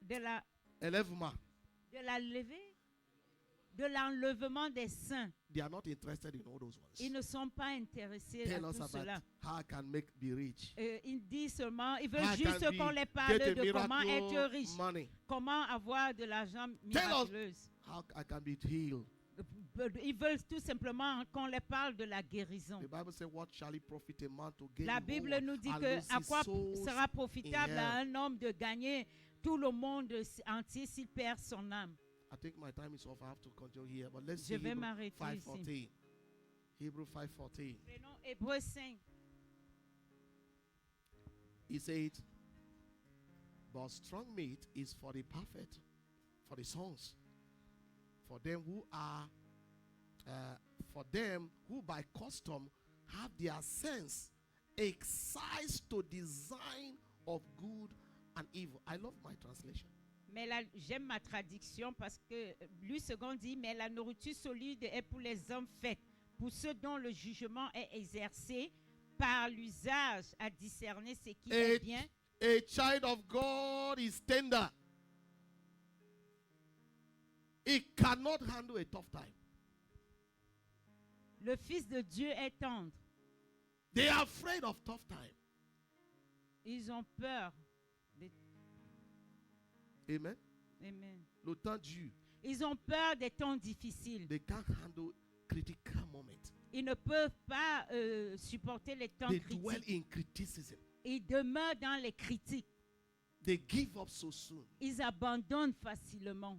A: de la,
B: Elevma.
A: de la levée, de l'enlèvement des saints.
B: They are not interested in all those
A: Ils
B: ones.
A: ne sont pas intéressés
B: Tell
A: à
B: us
A: tout
B: about
A: cela.
B: how I can be rich.
A: Ils disent seulement, ils veulent
B: How I
A: juste
B: can
A: qu'on les parle
B: get a
A: de comment être
B: miracle
A: riche,
B: money.
A: comment avoir de l'argent
B: Tell us-
A: miraculeuse.
B: How I can be healed.
A: Ils veulent tout simplement qu'on les parle de la guérison.
B: The Bible says, what shall it profit a man to gain
A: La
B: the
A: Bible
B: whole
A: nous
B: world
A: dit
B: and
A: que
B: lose
A: à
B: his
A: quoi
B: souls
A: sera profitable
B: in
A: à
B: hell?
A: un homme de gagner tout le monde entier s'il perd son âme.
B: I think my time is off. I have to continue here. But let's
A: Je
B: see
A: vais
B: Hebrew
A: m'arrêter
B: 5:14. Hebrew 5:14.
A: Prenons Hébreux 5.
B: He said, but strong meat is for the perfect, for the sons, for them who are, for them who by custom have their sense excised to design of good and evil. I love my translation.
A: Mais j'aime ma traduction parce que lui second dit, mais la nourriture solide est pour les hommes faits, pour ceux dont le jugement est exercé par l'usage à discerner ce qui est bien.
B: A child of God is tender. He cannot handle a tough time.
A: Le Fils de Dieu est tendre.
B: They are afraid of tough time.
A: Ils ont peur.
B: Amen.
A: Amen.
B: Le temps dur.
A: Ils ont peur des temps difficiles.
B: They can't handle critical moments.
A: Ils ne peuvent pas supporter les temps
B: They dwell
A: critiques.
B: in criticism.
A: Ils demeurent dans les critiques.
B: They give up so soon.
A: Ils abandonnent facilement.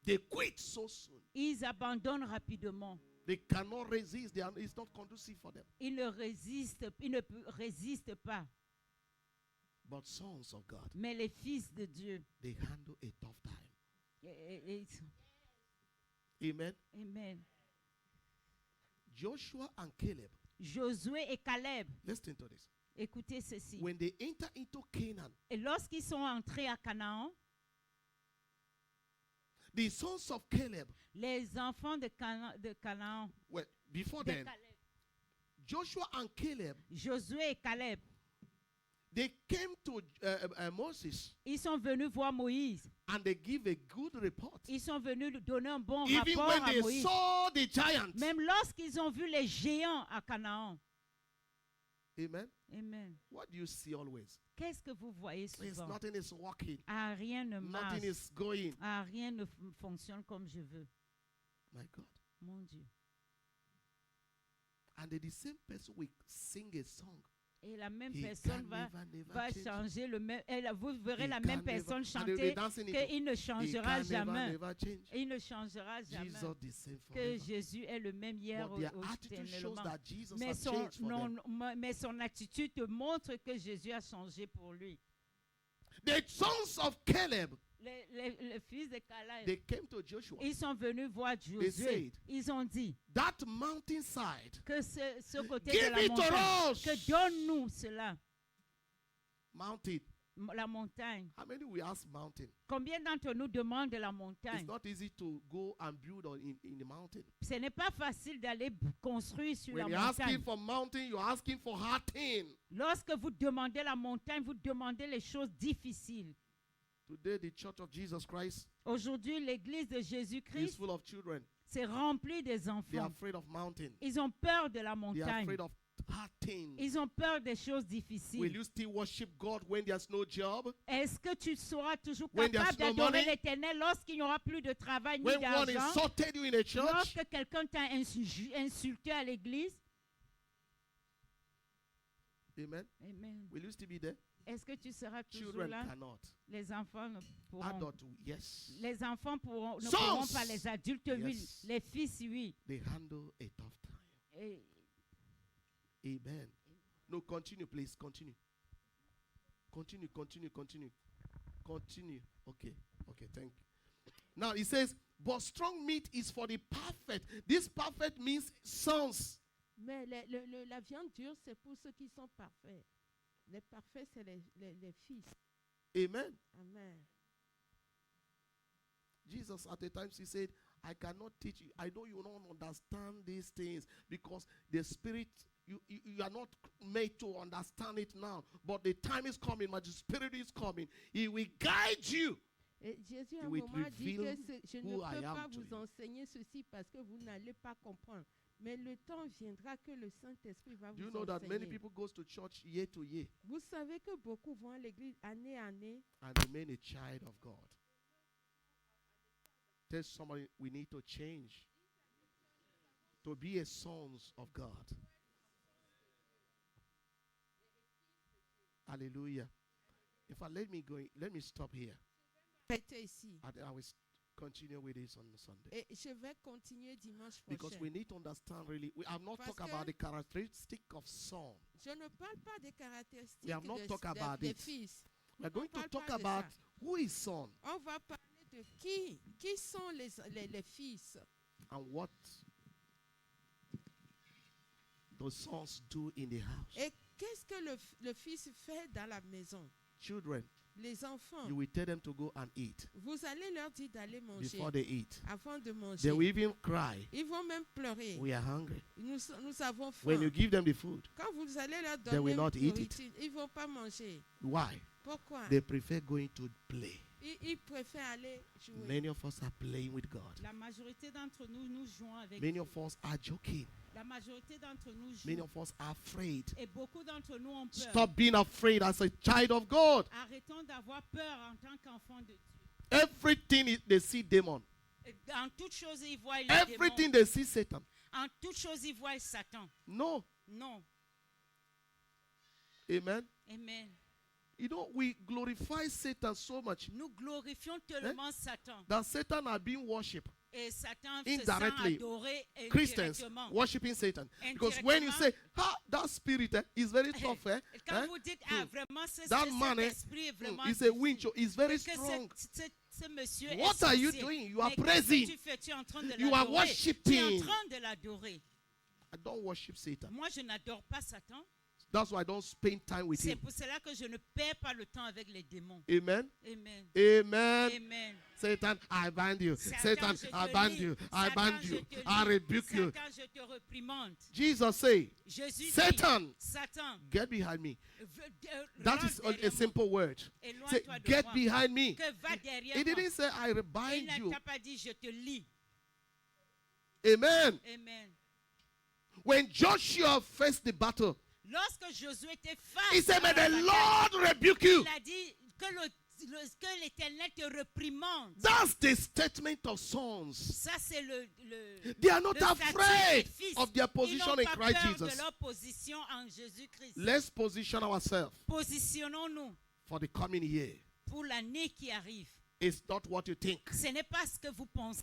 B: They quit so soon.
A: Ils abandonnent rapidement.
B: They cannot resist. It's not conducive for them.
A: Ils ne résistent pas.
B: But sons of God,
A: Mais les fils de Dieu,
B: they handle a tough time. Amen.
A: Amen.
B: Joshua and Caleb,
A: Josué et Caleb,
B: listen to this.
A: écoutez ceci.
B: When they enter into Canaan,
A: Et lorsqu'ils sont entrés à Canaan,
B: the sons of Caleb,
A: les enfants de Canaan,
B: well, before
A: de
B: then,
A: Caleb,
B: Joshua and Caleb,
A: Josué et Caleb,
B: They came to Moses
A: Ils sont venus voir Moïse.
B: and they give a good report.
A: Ils sont venus lui donner un bon
B: Even
A: rapport
B: when
A: à
B: they
A: Moïse.
B: saw the giants.
A: Même lorsqu'ils ont vu les géants à Canaan.
B: Amen.
A: Amen.
B: What do you see always?
A: Qu'est-ce que vous voyez
B: It's
A: souvent?
B: nothing is working.
A: Ah, rien ne marche.
B: Nothing is going.
A: Ah, rien ne fonctionne comme je veux.
B: My God.
A: Mon Dieu.
B: And the same person will sing a song.
A: Et la même
B: He
A: personne
B: can
A: va
B: never
A: changer
B: change.
A: le même. Vous verrez
B: He
A: la
B: can
A: même
B: never-
A: personne
B: and they'll be
A: chanter
B: dancing it.
A: qu'il ne
B: He
A: changera
B: can
A: jamais.
B: never change.
A: Il ne changera jamais.
B: Jesus the same
A: Que
B: forever.
A: Jésus est le même hier
B: But their
A: au
B: attitude shows
A: éternellement.
B: that Jesus
A: Mais
B: has changed for them.
A: mais son attitude te montre que Jésus a changé pour lui.
B: The sons of Caleb,
A: Les fils de Caleb,
B: they came to Joshua.
A: ils sont venus voir Josué.
B: said,
A: Ils ont dit
B: That mountainside,
A: que ce côté
B: give
A: de la
B: it to
A: montagne,
B: us.
A: que donne-nous cela,
B: Mountain.
A: la montagne.
B: How many we ask mountain?
A: Combien d'entre nous demandent de la
B: It's
A: montagne?
B: not easy to go and build in the mountain.
A: Ce n'est pas facile d'aller construire sur
B: When
A: la
B: you're asking
A: montagne.
B: for mountain, you're asking for hard thing.
A: Lorsque vous demandez la montagne, vous demandez les choses difficiles.
B: Today, the Church of Jesus Christ
A: Aujourd'hui, l'église de
B: is
A: Jésus-Christ,
B: full of children.
A: c'est rempli des
B: They are
A: enfants.
B: afraid of mountain.
A: Ils ont peur de la
B: They are
A: montagne.
B: afraid of hard things.
A: Ils ont peur des choses
B: Will
A: difficiles.
B: you still worship God when there's no job?
A: Est-ce que tu seras toujours
B: When there's
A: capable
B: no
A: d'adorer
B: money?
A: l'Éternel lorsqu'il n'y aura plus de travail ni
B: When one
A: d'argent?
B: insulted you in a church?
A: Lorsque quelqu'un t'a insulté à l'église?
B: Amen.
A: Amen.
B: Will you still be there?
A: Est-ce que tu seras toujours
B: Children
A: là?
B: cannot.
A: Les enfants ne pourront.
B: Adult, yes.
A: Les enfants ne
B: Sons!
A: pourront pas. Les adultes, oui.
B: Yes.
A: Les fils, oui.
B: They handle a tough time.
A: Et
B: Amen. No, continue, please. Continue. Continue. Continue. Okay, thank you. Now it says, but strong meat is for the perfect. This perfect means sons.
C: Mais la viande dure, c'est pour ceux qui sont parfaits. Les parfaits, c'est les fils.
B: Amen.
C: Amen.
B: Jesus at the time he said, I cannot teach you. I know you don't understand these things because the spirit, you are not made to understand it now. But the time is coming, but the spirit is coming. He will guide you.
C: Et Jésus, à
B: He
C: un
B: will
C: moment, dit que
B: reveal
C: je ne
B: who I
C: peux
B: am
C: pas
B: to
C: vous
B: you.
C: enseigner ceci parce que vous n'allez pas comprendre. Mais le temps viendra que le Saint-Esprit va
B: Do you
C: vous
B: know that many
C: enseigner.
B: people goes to church year to year
C: Vous savez que beaucoup vont à l'église année à année.
B: and remain a child of God? Tell somebody we need to change to be a sons of God. Hallelujah. In fact, let me stop here.
C: Faites ici.
B: And I will continue with this on Sunday.
C: Et je vais continuer dimanche
B: Because
C: prochain.
B: we need to understand really, we have not
C: Parce
B: talked
C: que-
B: about the characteristic of son.
C: Je ne parle pas des caractéristiques
B: We have not talked about
C: des
B: it.
C: fils.
B: We're going to
C: parle
B: talk
C: pas de
B: about
C: ça.
B: who is son
C: On va parler de qui sont les fils
B: and what the sons do in the house.
C: et qu'est-ce que le fils fait dans la maison.
B: Children,
C: Les enfants,
B: you will tell them to go and eat
C: vous allez leur dire d'aller manger
B: before they eat.
C: avant de
B: They
C: manger.
B: will even cry.
C: Ils vont même pleurer.
B: We are hungry.
C: Nous avons faim.
B: When you give them the food,
C: Quand vous allez leur
B: They will
C: donner
B: not eat it.
C: nourriture, ils ne vont pas manger.
B: why?
C: Pourquoi?
B: They prefer going to play.
C: Ils préfèrent aller jouer.
B: Many of us are playing with God.
A: la majorité d'entre nous, nous jouons avec
B: Many
A: Dieu.
B: of us are joking.
A: La majorité d'entre nous
B: Many
A: jouent.
B: of us are afraid.
A: Et beaucoup d'entre nous ont peur.
B: Stop being afraid as a child of God.
A: Arrêtons d'avoir peur en tant qu'enfant de Dieu.
B: Everything they see demon.
A: Et en toute chose, ils voient les
B: Everything
A: démons.
B: they see Satan.
A: En toute chose, ils voient Satan.
B: No.
A: Non.
B: Amen.
A: Amen.
B: You know, we glorify Satan so much
A: Nous glorifions tellement Satan.
B: that Satan are being worshipped.
A: Et Satan se
B: Indirectly,
A: sent adoré
B: Christians
A: indirectement.
B: worshiping Satan. Because when you say, that spirit is very tough,
A: Et quand
B: eh?
A: vous dites, vraiment,
B: That man,
A: cet esprit est vraiment
B: is a winch, is very
A: que
B: strong.
A: ce monsieur
B: What
A: est
B: are you
A: sorcier.
B: doing? You are
A: Mais qu'est-ce que
B: praising.
A: tu fais? Tu es en train de
B: You are
A: l'adorer. Tu es
B: worshiping.
A: en train de l'adorer.
B: I don't worship Satan.
A: Moi, je n'adore pas Satan.
B: That's why I don't spend time with
A: C'est
B: him.
A: pour cela que je ne perds pas le temps avec les démons.
B: Amen.
A: Amen.
B: Amen.
A: Amen.
B: Satan, I bind you.
A: Satan,
B: Satan,
A: je
B: I
A: te
B: bind
A: lis.
B: you. I
A: Satan,
B: bind
A: je
B: you.
A: te
B: I
A: lis.
B: rebuke you.
A: Satan, je te reprimande.
B: Jesus say,
A: Jésus dit,
B: Satan,
A: Satan,
B: get behind me.
A: rentre
B: That is
A: derrière
B: a
A: moi.
B: simple word. Say,
A: Éloigne-toi de
B: get
A: moi.
B: behind me.
A: Que va derrière
B: He
A: moi.
B: didn't say, I
A: Il
B: bind you.
A: ne t'a pas dit, je te lis.
B: Amen.
A: Amen.
B: When Joshua faced the battle,
A: Lorsque Josué était face
B: he said,
A: à
B: may
A: la
B: the
A: bataille,
B: Lord rebuke you.
A: il a dit que l'Éternel te reprimande.
B: That's the statement of sons.
A: Ça, c'est le
B: They are not
A: le statut
B: afraid
A: des fils.
B: of their
A: Ils
B: position
A: n'ont
B: in
A: pas
B: Christ
A: peur de
B: Jesus.
A: leur position en Jésus-Christ.
B: Let's position ourselves
A: Positionnons-nous
B: for the coming year.
A: pour l'année qui arrive.
B: It's not what you think.
A: Ce n'est pas ce que vous pensez.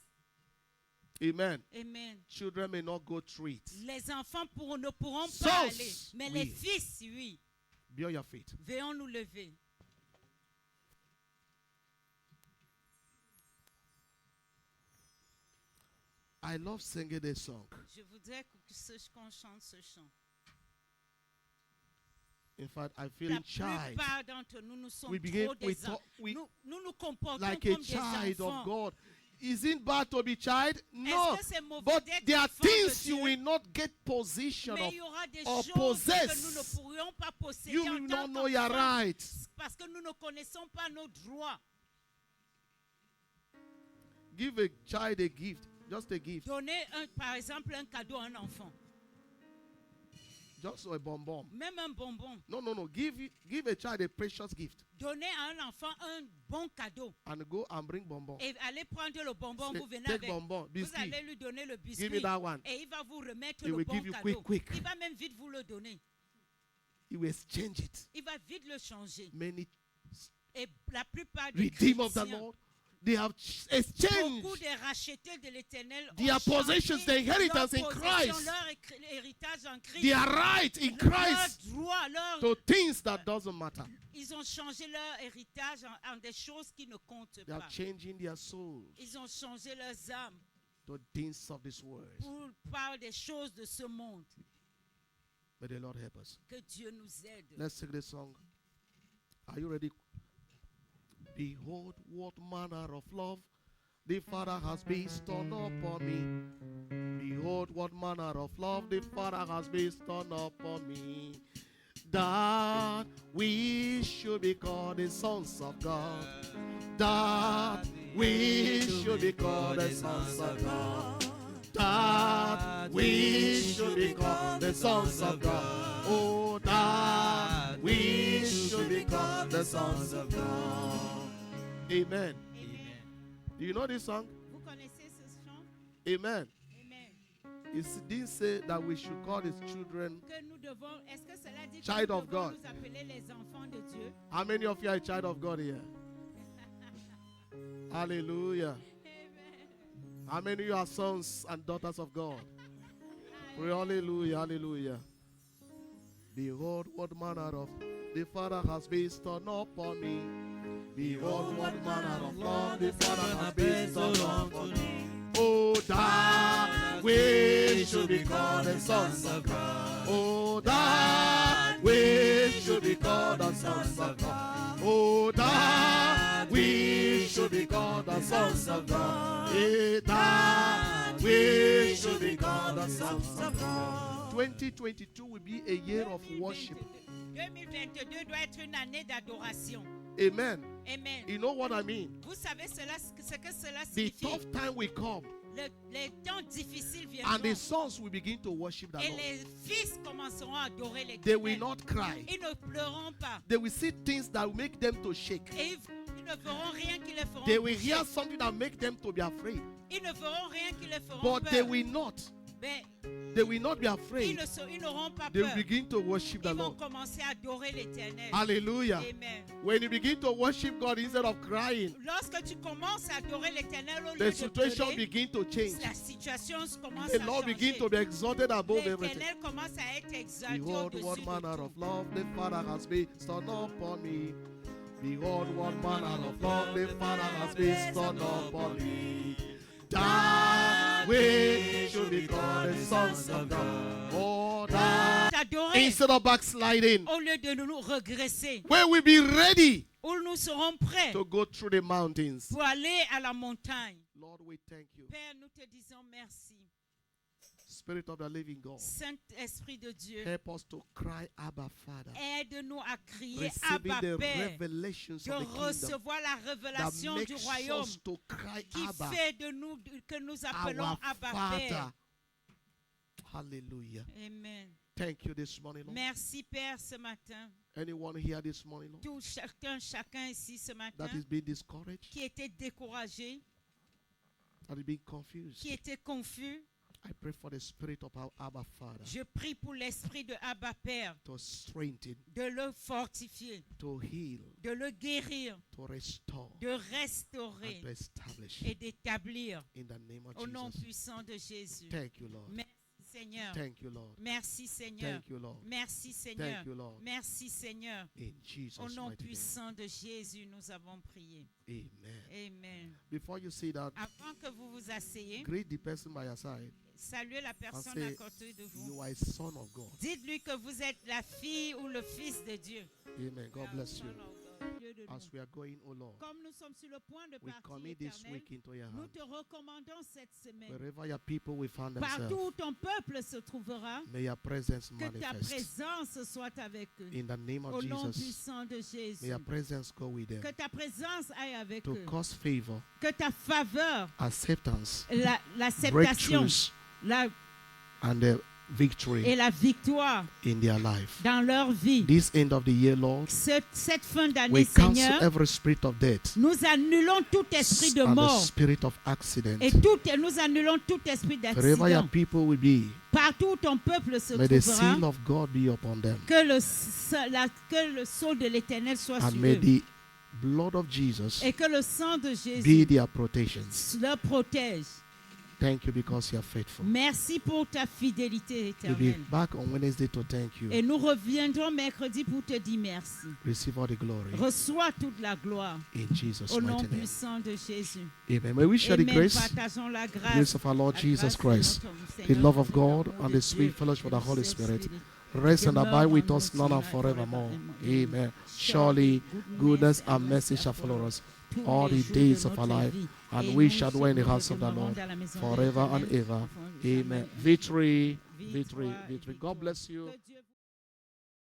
B: Amen.
A: Amen.
B: Children may not go through it.
A: Les enfants ne pourront
B: Sons,
A: pas aller. Mais
B: oui.
A: les fils, oui.
B: Be on your feet.
A: Veillons nous lever.
B: I love singing this song.
A: Je voudrais qu'on chante ce chant.
B: In fact, I feel
A: La
B: in child.
A: plupart d'entre nous, nous sommes
B: We begin,
A: trop
B: we
A: des
B: talk, we,
A: nous nous comportons
B: like a
A: comme des
B: child of
A: enfants.
B: God. Is it bad to be child? No.
A: Est-ce que c'est mauvais
B: But
A: d'être
B: there are
A: enfant de
B: things you
A: Dieu?
B: will not get possession
A: Mais
B: of.
A: il y aura des
B: or
A: choses
B: possess.
A: que nous ne pourrions pas posséder
B: You
A: en
B: will
A: tant
B: not know your
A: qu'enfants
B: rights.
A: parce que nous ne connaissons pas nos droits.
B: Give a child a gift. Just a gift.
A: Donner, par exemple, un cadeau à un enfant.
B: Just a bonbon.
A: Même un bonbon.
B: No. Give a child a precious gift.
A: Donner à un enfant un bon cadeau.
B: And go and bring bonbon.
A: Et allez prendre le bonbon,
B: Say,
A: vous venez
B: take
A: avec.
B: bonbon,
A: Vous
B: biscuit.
A: allez lui donner le
B: Give me
A: biscuit.
B: that one.
A: Et il va vous remettre
B: He
A: le
B: will
A: bon
B: give you
A: cadeau.
B: quick.
A: Il va même vite vous le donner.
B: He will exchange it.
A: Il va vite le changer.
B: Many
A: Et la plupart des
B: redeemed of the
A: chrétiens,
B: Lord, they have exchanged
A: beaucoup des rachetés de l'Éternel ont
B: their possessions,
A: changé
B: their inheritance
A: leur
B: in
A: possession,
B: Christ,
A: leur héritage en Christ,
B: their right in Christ
A: leur droit,
B: to things that doesn't matter.
A: ils ont changé leur héritage en des choses qui ne comptent
B: They are
A: pas.
B: changing their souls
A: Ils ont changé leurs âmes
B: to things of this world.
A: par des choses de ce monde.
B: May the Lord help us.
A: Que Dieu nous aide.
B: Let's sing this song. Are you ready? Behold, what manner of love the Father has bestowed upon me. Behold, what manner of love the Father has bestowed upon me. That we should be called the sons of God. That we should be called the sons of God. That we should be called the sons of God. Oh, that we should be called the sons of God. Amen.
A: Amen.
B: Do you know this song?
A: Vous connaissez ce chant?
B: Amen.
A: Amen.
B: It didn't say that we should call his children.
A: Que nous devons, est-ce que cela dit que
B: Child
A: nous
B: of
A: devons
B: God.
A: nous appeler les enfants de Dieu?
B: How many of you are a child of God here? Hallelujah.
A: Amen.
B: How many of you are sons and daughters of God? Pray hallelujah, hallelujah. Behold, what manner of the Father has bestowed upon me. Behold, what manner of love the Father has bestowed upon me. Oh, that we should be called the sons of God. Oh, that we should be called the sons of God. Oh, that we should be called the sons of God. Eh, that we should be called the sons of God. 2022 will be a year of worship.
A: 2022 doit être une année d'adoration.
B: Amen.
A: Amen.
B: You know what I mean?
A: Vous savez ce que cela
B: The
A: signifie?
B: tough time will come,
A: Les temps difficiles
B: and the
A: viendront.
B: sons will begin to worship the
A: Et
B: Lord.
A: les fils commenceront à adorer
B: They will
A: l'Éternel.
B: not cry.
A: Ils ne pleureront pas.
B: They will see things that will make them to shake.
A: Et ils ne feront rien qui les feront
B: They will
A: bouger.
B: hear something that make them to be afraid.
A: Ils ne feront rien qui les feront
B: But they
A: peur.
B: will not.
A: Mais
B: They will not be
A: ils
B: afraid.
A: ils n'auront pas
B: They will
A: peur.
B: begin to worship the
A: Ils vont
B: Lord.
A: commencer à adorer l'Éternel.
B: Hallelujah.
A: Amen.
B: When you begin to worship God instead of crying,
A: Lorsque tu commences à adorer l'Éternel au lieu
B: the
A: de
B: situation
A: pleurer,
B: begin to change.
A: la situation commence
B: The
A: à
B: Lord begin
A: changer.
B: to be exalted above everything.
A: L'Éternel commence à être exalté
B: Behold,
A: au-dessus
B: what
A: de
B: manner
A: tout.
B: of love the Father has bestowed upon me. Behold, what manner of love the Father has bestowed upon me. That we should be called the sons of God. Oh, that
A: t'adorer
B: instead of backsliding.
A: au lieu de nous regresser.
B: Where we be ready
A: Où nous serons prêts
B: to go through the mountains.
A: pour aller à la montagne.
B: Lord, we thank you.
A: Père, nous te disons merci.
B: Spirit of the living God,
A: Saint-Esprit de Dieu,
B: help us to cry, Abba, Father.
A: aide-nous à crier
B: Receiving
A: Abba
B: the
A: Père,
B: revelations
A: de
B: of the kingdom
A: recevoir la
B: that
A: révélation du
B: makes
A: royaume
B: us to cry,
A: qui
B: Abba,
A: fait de nous que nous appelons
B: our
A: Abba
B: Father.
A: Père.
B: Hallelujah.
A: Amen.
B: Thank you this morning, Lord.
A: Merci Père ce matin.
B: Anyone here this morning, Lord,
A: Tout chacun ici ce matin
B: that is being discouraged,
A: qui était découragé,
B: that is being confused,
A: qui était confus,
B: I pray for the spirit of our Abba Father
A: je prie pour l'esprit de Abba Père
B: to strengthen,
A: de le fortifier,
B: to heal,
A: de le guérir,
B: to restore,
A: de restaurer
B: and to establish.
A: et d'établir
B: In the name of
A: au nom
B: Jesus.
A: puissant de Jésus.
B: Thank you, Lord.
A: Merci Seigneur.
B: Thank you, Lord.
A: Merci Seigneur.
B: Thank you, Lord.
A: Merci Seigneur.
B: Thank you, Lord.
A: Merci Seigneur.
B: In Jesus'
A: Au nom
B: mighty name.
A: puissant de Jésus, nous avons prié.
B: Amen.
A: Amen.
B: Before you say that,
A: Avant que vous vous asseyez,
B: greet the person by your side
A: saluez la
B: and
A: personne à
B: say,
A: côté de
B: you
A: vous.
B: are a son of God.
A: Dites-lui que vous êtes la fille ou le fils de Dieu.
B: Amen. God bless you.
A: Dieu de
B: As
A: nous.
B: we are going, oh Lord,
A: Comme nous sommes sur le point de
B: we
A: partir
B: commit this
A: éternel,
B: week into your
A: nous
B: hands.
A: te recommandons cette semaine.
B: Wherever your people will find
A: Partout
B: themselves,
A: où ton peuple se trouvera,
B: may your presence
A: que ta
B: manifest.
A: présence soit avec eux.
B: In the name
A: Au
B: of
A: nom
B: Jesus,
A: puissant de
B: may
A: Jésus.
B: your presence go with them
A: Que ta présence aille avec
B: to
A: eux.
B: cause favor,
A: Que ta faveur,
B: acceptance,
A: l'acceptation,
B: breakthroughs,
A: la,
B: and the victory
A: et la victoire
B: in their life.
A: dans leur vie.
B: This end of the year, Lord,
A: Cette fin d'année,
B: we cancel
A: Seigneur,
B: every spirit of death
A: nous annulons tout esprit de
B: and the
A: mort
B: spirit of accident.
A: et nous annulons tout esprit
B: Wherever your
A: d'accident.
B: people will be,
A: Partout où ton peuple se
B: may the
A: trouvera,
B: seal of God be upon them.
A: que le sceau de l'Éternel soit
B: And
A: sur
B: may
A: eux
B: the blood of Jesus
A: et que le sang de
B: be
A: Jésus
B: their protection.
A: leur protège.
B: Thank you because you are faithful.
A: Merci pour ta fidélité
B: We'll be
A: éternelle.
B: back on Wednesday to thank
A: Et
B: you.
A: nous reviendrons mercredi pour te dire merci.
B: Receive all the glory
A: Reçois toute la gloire
B: in Jesus'
A: au nom
B: mighty name.
A: puissant de Jésus.
B: Amen. May we share the
A: Amen.
B: grace,
A: Partageons la
B: the
A: grâce.
B: grace of our Lord
A: La
B: Jesus
A: grâce de
B: Christ,
A: notre
B: the
A: Seigneur
B: love of
A: Jésus,
B: God,
A: l'amour
B: and
A: de
B: the sweet
A: Dieu,
B: fellowship of the
A: et le
B: Holy
A: Saint-Esprit
B: Spirit rest and
A: demeure
B: abide with
A: dans
B: us
A: nous
B: now and
A: aussi,
B: forevermore.
A: forevermore.
B: Amen. Surely goodness and mercy shall follow us
A: tous
B: all
A: les
B: the
A: jours
B: days
A: de
B: of our
A: notre
B: life,
A: vie.
B: and
A: Et
B: we
A: nous
B: shall dwell in the
A: nous
B: house of the
A: demeurerons
B: Lord
A: dans la maison de
B: forever and
A: l'Éternel.
B: ever.
A: Jamais.
B: Amen. Victory,
A: Victoire
B: victory,
A: et
B: victory. God
A: victoire.
B: bless you.
A: Que Dieu